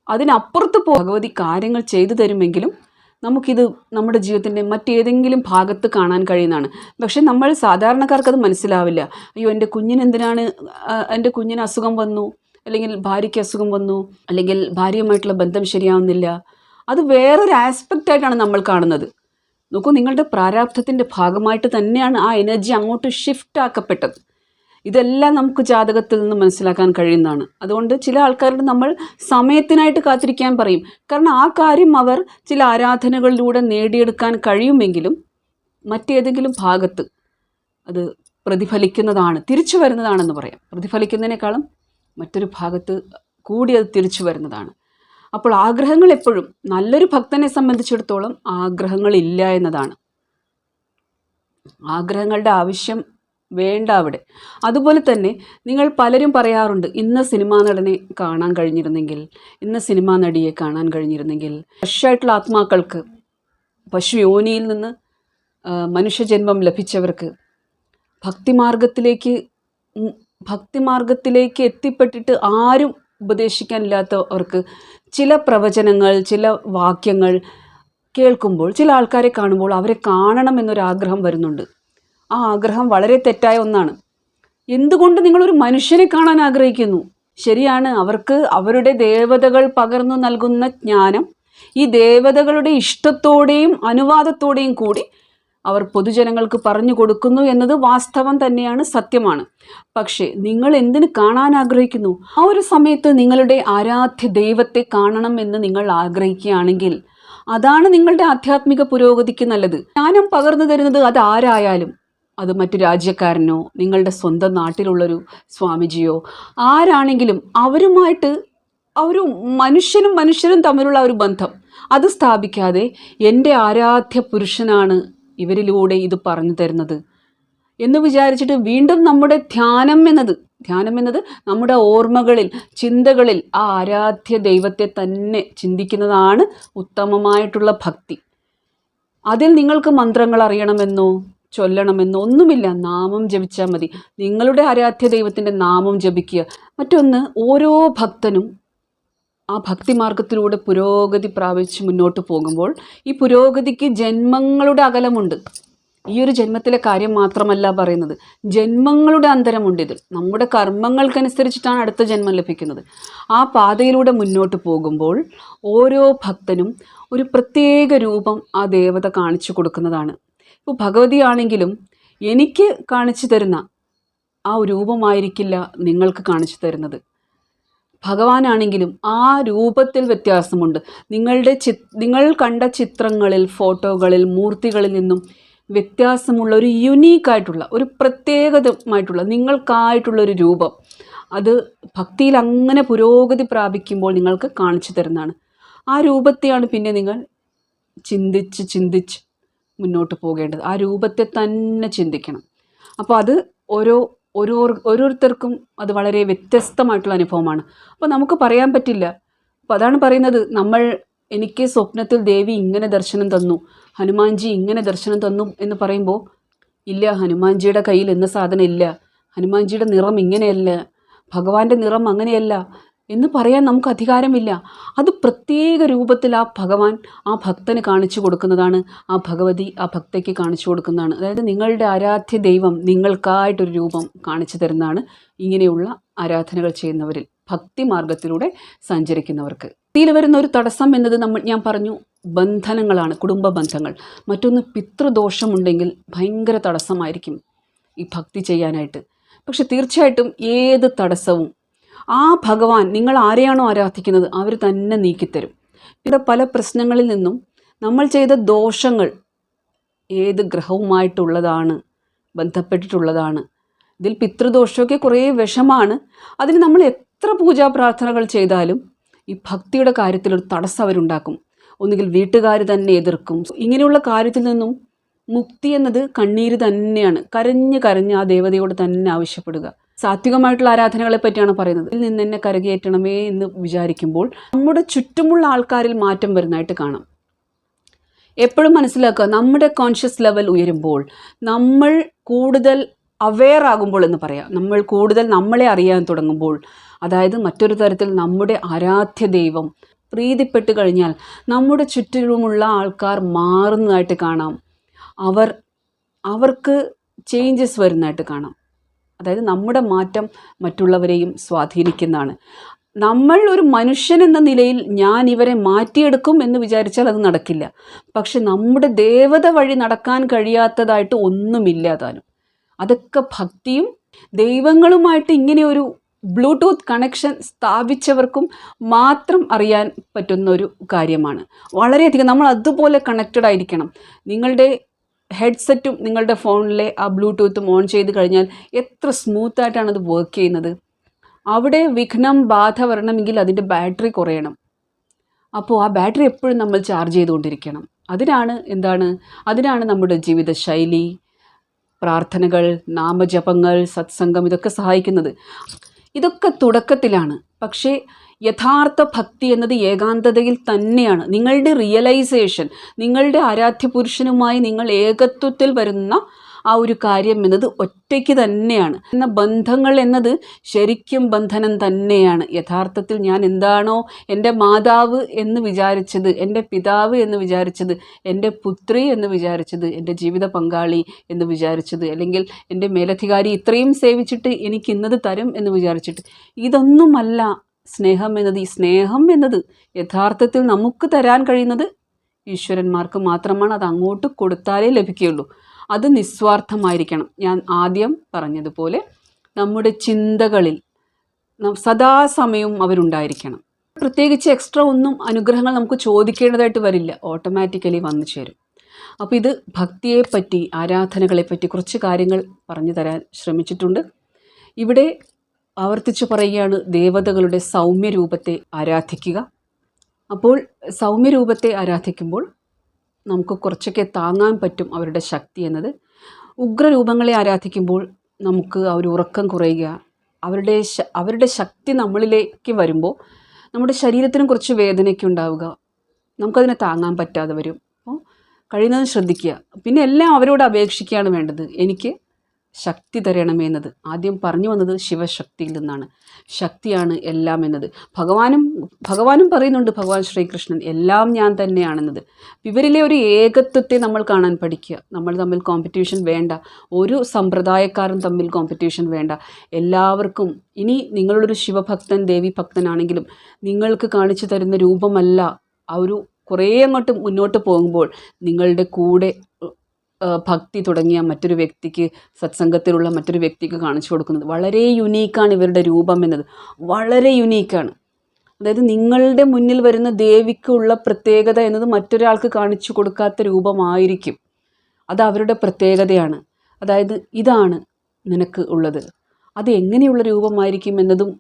S1: അതിനപ്പുറത്ത് ഭഗവതി കാര്യങ്ങൾ ചെയ്തു തരുമെങ്കിലും നമുക്കിത് നമ്മുടെ ജീവിതത്തിൻ്റെ മറ്റേതെങ്കിലും ഭാഗത്ത് കാണാൻ കഴിയുന്നതാണ്. പക്ഷെ നമ്മൾ സാധാരണക്കാർക്കത് മനസ്സിലാവില്ല. അയ്യോ, എൻ്റെ കുഞ്ഞിന് അസുഖം വന്നു, അല്ലെങ്കിൽ ഭാര്യയ്ക്ക് അസുഖം വന്നു, അല്ലെങ്കിൽ ഭാര്യയുമായിട്ടുള്ള ബന്ധം ശരിയാവുന്നില്ല. അത് വേറൊരു ആസ്പെക്റ്റായിട്ടാണ് നമ്മൾ കാണുന്നത്. നോക്കൂ, നിങ്ങളുടെ പ്രാരാബ്ധത്തിൻ്റെ ഭാഗമായിട്ട് തന്നെയാണ് ആ എനർജി അങ്ങോട്ട് ഷിഫ്റ്റ് ആക്കപ്പെട്ടത്. ഇതെല്ലാം നമുക്ക് ജാതകത്തിൽ നിന്ന് മനസ്സിലാക്കാൻ കഴിയുന്നതാണ്. അതുകൊണ്ട് ചില ആൾക്കാരോട് നമ്മൾ സമയത്തിനായിട്ട് കാത്തിരിക്കാൻ പറയും. കാരണം ആ കാര്യം അവർ ചില ആരാധനകളിലൂടെ നേടിയെടുക്കാൻ കഴിയുമെങ്കിലും മറ്റേതെങ്കിലും ഭാഗത്ത് അത് പ്രതിഫലിക്കുന്നതാണ്, തിരിച്ചു വരുന്നതാണെന്ന് പറയാം. പ്രതിഫലിക്കുന്നതിനേക്കാളും മറ്റൊരു ഭാഗത്ത് കൂടി അത് തിരിച്ചു വരുന്നതാണ്. അപ്പോൾ ആഗ്രഹങ്ങൾ എപ്പോഴും, നല്ലൊരു ഭക്തനെ സംബന്ധിച്ചിടത്തോളം ആഗ്രഹങ്ങളില്ല എന്നതാണ്. ആഗ്രഹങ്ങളുടെ ആവശ്യം വേണ്ട അവിടെ. അതുപോലെ തന്നെ നിങ്ങൾ പലരും പറയാറുണ്ട്, ഇന്ന സിനിമാ നടനെ കാണാൻ കഴിഞ്ഞിരുന്നെങ്കിൽ, ഇന്ന സിനിമാ നടിയെ കാണാൻ കഴിഞ്ഞിരുന്നെങ്കിൽ. ഫ്രഷായിട്ടുള്ള ആത്മാക്കൾക്ക്, പശുയോനിയിൽ നിന്ന് മനുഷ്യജന്മം ലഭിച്ചവർക്ക് ഭക്തിമാർഗത്തിലേക്ക് എത്തിപ്പെട്ടിട്ട് ആരും ഉപദേശിക്കാനില്ലാത്തവർക്ക് ചില പ്രവചനങ്ങൾ, ചില വാക്യങ്ങൾ കേൾക്കുമ്പോൾ, ചില ആൾക്കാരെ കാണുമ്പോൾ അവരെ കാണണം എന്നൊരാഗ്രഹം വരുന്നുണ്ട്. ആ ആഗ്രഹം വളരെ തെറ്റായ ഒന്നാണ്. എന്തുകൊണ്ട് നിങ്ങളൊരു മനുഷ്യനെ കാണാൻ ആഗ്രഹിക്കുന്നു? ശരിയാണ്, അവർക്ക് അവരുടെ ദേവതകൾ പകർന്നു നൽകുന്ന ജ്ഞാനം ഈ ദേവതകളുടെ ഇഷ്ടത്തോടെയും അനുവാദത്തോടെയും കൂടി അവർ പൊതുജനങ്ങൾക്ക് പറഞ്ഞു കൊടുക്കുന്നു എന്നത് വാസ്തവം തന്നെയാണ്, സത്യമാണ്. പക്ഷേ നിങ്ങൾ എന്തിന് കാണാൻ ആഗ്രഹിക്കുന്നു? ആ ഒരു സമയത്ത് നിങ്ങളുടെ ആരാധ്യ ദൈവത്തെ കാണണം എന്ന് നിങ്ങൾ ആഗ്രഹിക്കുകയാണെങ്കിൽ അതാണ് നിങ്ങളുടെ ആധ്യാത്മിക പുരോഗതിക്ക് നല്ലത്. ജ്ഞാനം പകർന്നു തരുന്നത് അതാരായാലും, അത് മറ്റു രാജ്യക്കാരനോ നിങ്ങളുടെ സ്വന്തം നാട്ടിലുള്ളൊരു സ്വാമിജിയോ ആരാണെങ്കിലും, അവരുമായിട്ട് ഒരു മനുഷ്യനും തമ്മിലുള്ള ഒരു ബന്ധം അത് സ്ഥാപിക്കാതെ എൻ്റെ ആരാധ്യ പുരുഷനാണ് ഇവരിലൂടെ ഇത് പറഞ്ഞു തരുന്നത് എന്ന് വിചാരിച്ചിട്ട് വീണ്ടും നമ്മുടെ ധ്യാനം എന്നത് നമ്മുടെ ഓർമ്മകളിൽ, ചിന്തകളിൽ ആ ആരാധ്യ ദൈവത്തെ തന്നെ ചിന്തിക്കുന്നതാണ് ഉത്തമമായിട്ടുള്ള ഭക്തി. അതിൽ നിങ്ങൾക്ക് മന്ത്രങ്ങൾ അറിയണമെന്നോ ചൊല്ലണമെന്നോ ഒന്നുമില്ല. നാമം ജപിച്ചാൽ മതി. നിങ്ങളുടെ ആരാധ്യ ദൈവത്തിൻ്റെ നാമം ജപിക്കുക. മറ്റൊന്ന്, ഓരോ ഭക്തനും ആ ഭക്തിമാർഗത്തിലൂടെ പുരോഗതി പ്രാപിച്ച് മുന്നോട്ട് പോകുമ്പോൾ ഈ പുരോഗതിക്ക് ജന്മങ്ങളുടെ അകലമുണ്ട്. ഈ ഒരു ജന്മത്തിലെ കാര്യം മാത്രമല്ല പറയുന്നത്, ജന്മങ്ങളുടെ അന്തരമുണ്ട്. ഇതിൽ നമ്മുടെ കർമ്മങ്ങൾക്കനുസരിച്ചിട്ടാണ് അടുത്ത ജന്മം ലഭിക്കുന്നത്. ആ പാതയിലൂടെ മുന്നോട്ട് പോകുമ്പോൾ ഓരോ ഭക്തനും ഒരു പ്രത്യേക രൂപം ആ ദേവത കാണിച്ചു കൊടുക്കുന്നതാണ്. ഇപ്പോൾ ഭഗവതി ആണെങ്കിലും എനിക്ക് കാണിച്ചു തരുന്ന ആ രൂപമായിരിക്കില്ല നിങ്ങൾക്ക് കാണിച്ചു തരുന്നത്. ഭഗവാനാണെങ്കിലും ആ രൂപത്തിൽ വ്യത്യാസമുണ്ട്. നിങ്ങൾ കണ്ട ചിത്രങ്ങളിൽ, ഫോട്ടോകളിൽ, മൂർത്തികളിൽ നിന്നും വ്യത്യാസമുള്ള ഒരു യുണീക്കായിട്ടുള്ള, ഒരു പ്രത്യേകമായിട്ടുള്ള, നിങ്ങൾക്കായിട്ടുള്ളൊരു രൂപം അത് ഭക്തിയിൽ അങ്ങനെ പുരോഗതി പ്രാപിക്കുമ്പോൾ നിങ്ങൾക്ക് കാണിച്ചു തരുന്നതാണ്. ആ രൂപത്തെയാണ് പിന്നെ നിങ്ങൾ ചിന്തിച്ച് മുന്നോട്ട് പോകേണ്ടത്. ആ രൂപത്തെ തന്നെ ചിന്തിക്കണം. അപ്പോൾ അത് ഓരോരുത്തർക്കും അത് വളരെ വ്യത്യസ്തമായിട്ടുള്ള അനുഭവമാണ്. അപ്പോൾ നമുക്ക് പറയാൻ പറ്റില്ല. അപ്പോൾ അതാണ് പറയുന്നത്, എനിക്ക് സ്വപ്നത്തിൽ ദേവി ഇങ്ങനെ ദർശനം തന്നു, ഹനുമാൻജി ഇങ്ങനെ ദർശനം തന്നു എന്ന് പറയുമ്പോൾ, ഇല്ല, ഹനുമാൻജിയുടെ കയ്യിൽ എന്ന സാധനം ഇല്ല, ഹനുമാൻജിയുടെ നിറം ഇങ്ങനെയല്ല, ഭഗവാന്റെ നിറം അങ്ങനെയല്ല എന്ന് പറയാൻ നമുക്ക് അധികാരമില്ല. അത് പ്രത്യേക രൂപത്തിൽ ആ ഭഗവാൻ ആ ഭക്തന് കാണിച്ചു കൊടുക്കുന്നതാണ്, ആ ഭഗവതി ആ ഭക്തയ്ക്ക് കാണിച്ചു കൊടുക്കുന്നതാണ്. അതായത് നിങ്ങളുടെ ആരാധ്യ ദൈവം നിങ്ങൾക്കായിട്ടൊരു രൂപം കാണിച്ചു തരുന്നതാണ് ഇങ്ങനെയുള്ള ആരാധനകൾ ചെയ്യുന്നവരിൽ, ഭക്തി മാർഗത്തിലൂടെ സഞ്ചരിക്കുന്നവർക്ക്. ഭക്തിയിൽ വരുന്ന ഒരു തടസ്സം എന്നത് ഞാൻ പറഞ്ഞു, ബന്ധനങ്ങളാണ്, കുടുംബ ബന്ധങ്ങൾ. മറ്റൊന്ന്, പിതൃദോഷമുണ്ടെങ്കിൽ ഭയങ്കര തടസ്സമായിരിക്കും ഈ ഭക്തി ചെയ്യാനായിട്ട്. പക്ഷെ തീർച്ചയായിട്ടും ഏത് തടസ്സവും ആ ഭഗവാൻ, നിങ്ങൾ ആരെയാണോ ആരാധിക്കുന്നത് അവർ തന്നെ നീക്കിത്തരും. ഇവിടെ പല പ്രശ്നങ്ങളിൽ നിന്നും നമ്മൾ ചെയ്ത ദോഷങ്ങൾ ഏത് ഗ്രഹവുമായിട്ടുള്ളതാണ്, ബന്ധപ്പെട്ടിട്ടുള്ളതാണ്. ഇതിൽ പിതൃദോഷമൊക്കെ കുറേ വിഷമാണ്. അതിന് നമ്മൾ എത്ര പൂജാ പ്രാർത്ഥനകൾ ചെയ്താലും ഈ ഭക്തിയുടെ കാര്യത്തിലൊരു തടസ്സം അവരുണ്ടാക്കും. ഒന്നുകിൽ വീട്ടുകാർ തന്നെ എതിർക്കും. ഇങ്ങനെയുള്ള കാര്യത്തിൽ നിന്നും മുക്തി എന്നത് കണ്ണീര് തന്നെയാണ്. കരഞ്ഞ് ആ ദേവതയോട് തന്നെ ആവശ്യപ്പെടുക. സാത്വികമായിട്ടുള്ള ആരാധനകളെ പറ്റിയാണ് പറയുന്നത്. ഇതിൽ നിന്ന് എന്നെ കരകയറ്റണമേ എന്ന് വിചാരിക്കുമ്പോൾ നമ്മുടെ ചുറ്റുമുള്ള ആൾക്കാരിൽ മാറ്റം വരുന്നതായിട്ട് കാണാം. എപ്പോഴും മനസ്സിലാക്കുക, നമ്മുടെ കോൺഷ്യസ് ലെവൽ ഉയരുമ്പോൾ, നമ്മൾ കൂടുതൽ അവെയർ ആകുമ്പോൾ എന്ന് പറയാം, നമ്മൾ കൂടുതൽ നമ്മളെ അറിയാൻ തുടങ്ങുമ്പോൾ, അതായത് മറ്റൊരു തരത്തിൽ നമ്മുടെ ആരാധ്യ ദൈവം പ്രീതിപ്പെട്ട് കഴിഞ്ഞാൽ നമ്മുടെ ചുറ്റിലുമുള്ള ആൾക്കാർ മാറുന്നതായിട്ട് കാണാം. അവർക്ക് ചേഞ്ചസ് വരുന്നതായിട്ട് കാണാം. അതായത് നമ്മുടെ മാറ്റം മറ്റുള്ളവരെയും സ്വാധീനിക്കുന്നതാണ്. നമ്മൾ ഒരു മനുഷ്യൻ എന്ന നിലയിൽ ഞാൻ ഇവരെ മാറ്റിയെടുക്കും എന്ന് വിചാരിച്ചാൽ അത് നടക്കില്ല. പക്ഷെ നമ്മുടെ ദേവത വഴി നടക്കാൻ കഴിയാത്തതായിട്ട് ഒന്നുമില്ല താനും. അതൊക്കെ ഭക്തിയും ദൈവങ്ങളുമായിട്ട് ഇങ്ങനെ ഒരു ബ്ലൂടൂത്ത് കണക്ഷൻ സ്ഥാപിച്ചവർക്കും മാത്രം അറിയാൻ പറ്റുന്ന ഒരു കാര്യമാണ്. വളരെയധികം നമ്മൾ അതുപോലെ കണക്റ്റഡ് ആയിരിക്കണം. നിങ്ങളുടെ ഹെഡ്സെറ്റും നിങ്ങളുടെ ഫോണിലെ ആ ബ്ലൂടൂത്തും ഓൺ ചെയ്ത് കഴിഞ്ഞാൽ എത്ര സ്മൂത്തായിട്ടാണ് അത് വർക്ക് ചെയ്യുന്നത്. അവിടെ വിഘ്നം, ബാധ വരണമെങ്കിൽ അതിൻ്റെ ബാറ്ററി കുറയണം. അപ്പോൾ ആ ബാറ്ററി എപ്പോഴും നമ്മൾ ചാർജ് ചെയ്തുകൊണ്ടിരിക്കണം. അതിനാണ് നമ്മുടെ ജീവിതശൈലി, പ്രാർത്ഥനകൾ, നാമജപങ്ങൾ, സത്സംഗം ഇതൊക്കെ സഹായിക്കുന്നത്. ഇതൊക്കെ തുടക്കത്തിലാണ്. പക്ഷേ യഥാർത്ഥ ഭക്തി എന്നത് ഏകാന്തതയിൽ തന്നെയാണ്. നിങ്ങളുടെ റിയലൈസേഷൻ, നിങ്ങളുടെ ആരാധ്യ പുരുഷനുമായി നിങ്ങൾ ഏകത്വത്തിൽ വരുന്ന ആ ഒരു കാര്യം എന്നത് ഒറ്റയ്ക്ക് തന്നെയാണ്. എന്ന ബന്ധങ്ങൾ എന്നത് ശരിക്കും ബന്ധനം തന്നെയാണ്. യഥാർത്ഥത്തിൽ ഞാൻ എന്താണോ എൻ്റെ മാതാവ് എന്ന് വിചാരിച്ചത്, എൻ്റെ പിതാവ് എന്ന് വിചാരിച്ചത്, എൻ്റെ പുത്രി എന്ന് വിചാരിച്ചത്, എൻ്റെ ജീവിത പങ്കാളി എന്ന് വിചാരിച്ചത്, അല്ലെങ്കിൽ എൻ്റെ മേലധികാരി ഇത്രയും സേവിച്ചിട്ട് എനിക്ക് ഇന്നത് തരും എന്ന് വിചാരിച്ചിട്ട്, ഇതൊന്നുമല്ല സ്നേഹം എന്നത്. ഈ സ്നേഹം എന്നത് യഥാർത്ഥത്തിൽ നമുക്ക് തരാൻ കഴിയുന്നത് ഈശ്വരന്മാർക്ക് മാത്രമാണ്. അത് അങ്ങോട്ട് കൊടുത്താലേ ലഭിക്കുകയുള്ളൂ. അത് നിസ്വാർത്ഥമായിരിക്കണം. ഞാൻ ആദ്യം പറഞ്ഞതുപോലെ നമ്മുടെ ചിന്തകളിൽ സദാസമയവും അവരുണ്ടായിരിക്കണം. പ്രത്യേകിച്ച് എക്സ്ട്രാ ഒന്നും അനുഗ്രഹങ്ങൾ നമുക്ക് ചോദിക്കേണ്ടതായിട്ട് വരില്ല, ഓട്ടോമാറ്റിക്കലി വന്നു ചേരും. അപ്പോൾ ഇത് ഭക്തിയെപ്പറ്റി, ആരാധനകളെപ്പറ്റി കുറച്ച് കാര്യങ്ങൾ പറഞ്ഞു തരാൻ ശ്രമിച്ചിട്ടുണ്ട്. ഇവിടെ ആവർത്തിച്ച് പറയുകയാണ്, ദേവതകളുടെ സൗമ്യരൂപത്തെ ആരാധിക്കുക. അപ്പോൾ സൗമ്യരൂപത്തെ ആരാധിക്കുമ്പോൾ നമുക്ക് കുറച്ചൊക്കെ താങ്ങാൻ പറ്റും അവരുടെ ശക്തി എന്നത്. ഉഗ്രരൂപങ്ങളെ ആരാധിക്കുമ്പോൾ നമുക്ക് ആ ഒരു ഉറക്കം കുറയുക, അവരുടെ ശക്തി നമ്മളിലേക്ക് വരുമ്പോൾ നമ്മുടെ ശരീരത്തിനും കുറച്ച് വേദനയൊക്കെ ഉണ്ടാവുക, നമുക്കതിനെ താങ്ങാൻ പറ്റാതെ വരും. അപ്പോൾ കഴിയുന്നതും ശ്രദ്ധിക്കുക. പിന്നെ എല്ലാം അവരോട് അപേക്ഷിക്കുകയാണ് വേണ്ടത്, എനിക്ക് ശക്തി തരണമെന്നത്. ആദ്യം പറഞ്ഞു വന്നത് ശിവശക്തിയിൽ നിന്നാണ്. ശക്തിയാണ് എല്ലാം എന്നത്. ഭഗവാനും പറയുന്നുണ്ട്, ഭഗവാൻ ശ്രീകൃഷ്ണൻ, എല്ലാം ഞാൻ തന്നെയാണെന്നത്. ഇവരിലെ ഒരു ഏകത്വത്തെ നമ്മൾ കാണാൻ പഠിക്കുക. നമ്മൾ തമ്മിൽ കോമ്പറ്റീഷൻ വേണ്ട, ഒരു സമ്പ്രദായക്കാരും തമ്മിൽ കോമ്പറ്റീഷൻ വേണ്ട. എല്ലാവർക്കും ഇനി നിങ്ങളൊരു ശിവഭക്തൻ ദേവി ഭക്തനാണെങ്കിലും നിങ്ങൾക്ക് കാണിച്ചു തരുന്ന രൂപമല്ല ആ ഒരു കുറേ അങ്ങോട്ട് മുന്നോട്ട് പോകുമ്പോൾ നിങ്ങളുടെ കൂടെ ഭക്തി തുടങ്ങിയ മറ്റൊരു വ്യക്തിക്ക്, സത്സംഗത്തിലുള്ള മറ്റൊരു വ്യക്തിക്ക് കാണിച്ചു കൊടുക്കുന്നത്. വളരെ യുണീക്കാണ് ഇവരുടെ രൂപം എന്നത്, വളരെ യുണീക്കാണ്. അതായത് നിങ്ങളുടെ മുന്നിൽ വരുന്ന ദേവിക്കുള്ള പ്രത്യേകത എന്നത് മറ്റൊരാൾക്ക് കാണിച്ചു കൊടുക്കാത്ത രൂപമായിരിക്കും. അത് അവരുടെ പ്രത്യേകതയാണ്. അതായത് ഇതാണ് നിനക്ക് ഉള്ളത്, അത് എങ്ങനെയുള്ള രൂപമായിരിക്കും എന്നതും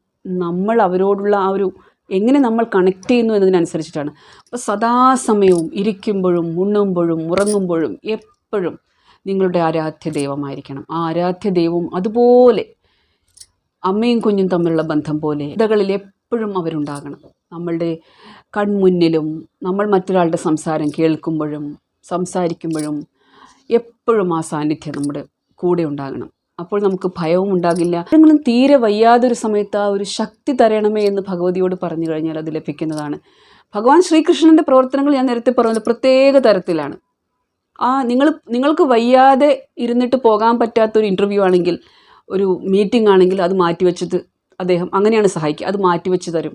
S1: നമ്മൾ അവരോടുള്ള ആ ഒരു എങ്ങനെ നമ്മൾ കണക്ട് ചെയ്യുന്നു എന്നതിനനുസരിച്ചിട്ടാണ്. അപ്പോൾ സദാസമയവും ഇരിക്കുമ്പോഴും ഉണ്ണുമ്പോഴും ഉറങ്ങുമ്പോഴും എപ്പോഴും നിങ്ങളുടെ ആരാധ്യ ദൈവമായിരിക്കണം. ആ ആരാധ്യ ദൈവം അതുപോലെ അമ്മയും കുഞ്ഞും തമ്മിലുള്ള ബന്ധം പോലെ ഇതകളിൽ എപ്പോഴും അവരുണ്ടാകണം. നമ്മളുടെ കൺമുന്നിലും നമ്മൾ മറ്റൊരാളുടെ സംസാരം കേൾക്കുമ്പോഴും സംസാരിക്കുമ്പോഴും എപ്പോഴും ആ സാന്നിധ്യം നമ്മുടെ കൂടെ ഉണ്ടാകണം. അപ്പോൾ നമുക്ക് ഭയവും ഉണ്ടാകില്ല. ആരെങ്കിലും തീരെ വയ്യാതൊരു സമയത്ത് ആ ഒരു ശക്തി തരണമേ എന്ന് ഭഗവതിയോട് പറഞ്ഞു കഴിഞ്ഞാൽ അത് ലഭിക്കുന്നതാണ്. ഭഗവാൻ ശ്രീകൃഷ്ണൻ്റെ പ്രവർത്തനങ്ങൾ ഞാൻ നേരത്തെ പറഞ്ഞത് പ്രത്യേക തരത്തിലാണ്. നിങ്ങൾക്ക് വയ്യാതെ ഇരുന്നിട്ട് പോകാൻ പറ്റാത്തൊരു ഇൻ്റർവ്യൂ ആണെങ്കിൽ, ഒരു മീറ്റിംഗ് ആണെങ്കിൽ അത് മാറ്റിവെച്ചത് അദ്ദേഹം അങ്ങനെയാണ് സഹായിക്കുക. അത് മാറ്റിവെച്ച് തരും.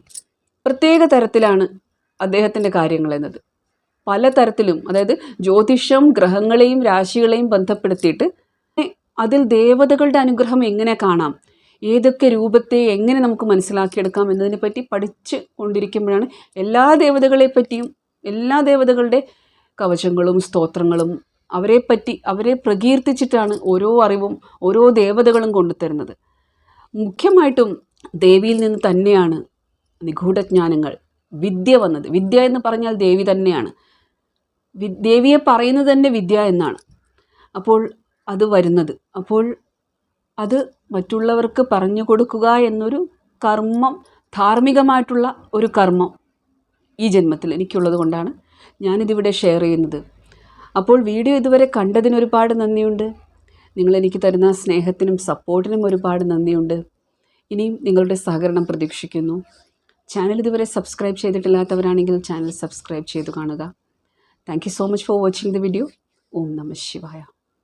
S1: പ്രത്യേക തരത്തിലാണ് അദ്ദേഹത്തിൻ്റെ കാര്യങ്ങൾ എന്നത്. പല തരത്തിലും, അതായത് ജ്യോതിഷം ഗ്രഹങ്ങളെയും രാശികളെയും ബന്ധപ്പെടുത്തിയിട്ട് അതിൽ ദേവതകളുടെ അനുഗ്രഹം എങ്ങനെ കാണാം, ഏതൊക്കെ രൂപത്തെ എങ്ങനെ നമുക്ക് മനസ്സിലാക്കിയെടുക്കാം എന്നതിനെപ്പറ്റി പഠിച്ച് കൊണ്ടിരിക്കുമ്പോഴാണ് എല്ലാ ദേവതകളെപ്പറ്റിയും, എല്ലാ ദേവതകളുടെ കവചങ്ങളും സ്തോത്രങ്ങളും അവരെ പ്രകീർത്തിച്ചിട്ടാണ് ഓരോ അറിവും ഓരോ ദേവതകളും കൊണ്ടുതരുന്നത്. മുഖ്യമായിട്ടും ദേവിയിൽ നിന്ന് തന്നെയാണ് നിഗൂഢജ്ഞാനങ്ങൾ, വിദ്യ വന്നത്. വിദ്യ എന്ന് പറഞ്ഞാൽ ദേവി തന്നെയാണ്. ദേവിയെ പറയുന്നത് തന്നെ വിദ്യ എന്നാണ്. അപ്പോൾ അത് വരുന്നത്, അപ്പോൾ അത് മറ്റുള്ളവർക്ക് പറഞ്ഞു കൊടുക്കുക എന്നൊരു കർമ്മം, ധാർമ്മികമായിട്ടുള്ള ഒരു കർമ്മം ഈ ജന്മത്തിൽ എനിക്കുള്ളത് കൊണ്ടാണ് ഞാനിതിവിടെ ഷെയർ ചെയ്യുന്നത്. അപ്പോൾ വീഡിയോ ഇതുവരെ കണ്ടതിന് ഒരുപാട് നന്ദിയുണ്ട്. നിങ്ങളെനിക്ക് തരുന്ന സ്നേഹത്തിനും സപ്പോർട്ടിനും ഒരുപാട് നന്ദിയുണ്ട്. ഇനിയും നിങ്ങളുടെ സഹകരണം പ്രതീക്ഷിക്കുന്നു. ചാനൽ ഇതുവരെ സബ്സ്ക്രൈബ് ചെയ്തിട്ടില്ലാത്തവരാണെങ്കിൽ ചാനൽ സബ്സ്ക്രൈബ് ചെയ്തു കാണുക. Thank you so much for watching the video. ഓം നമഃ ശിവായ.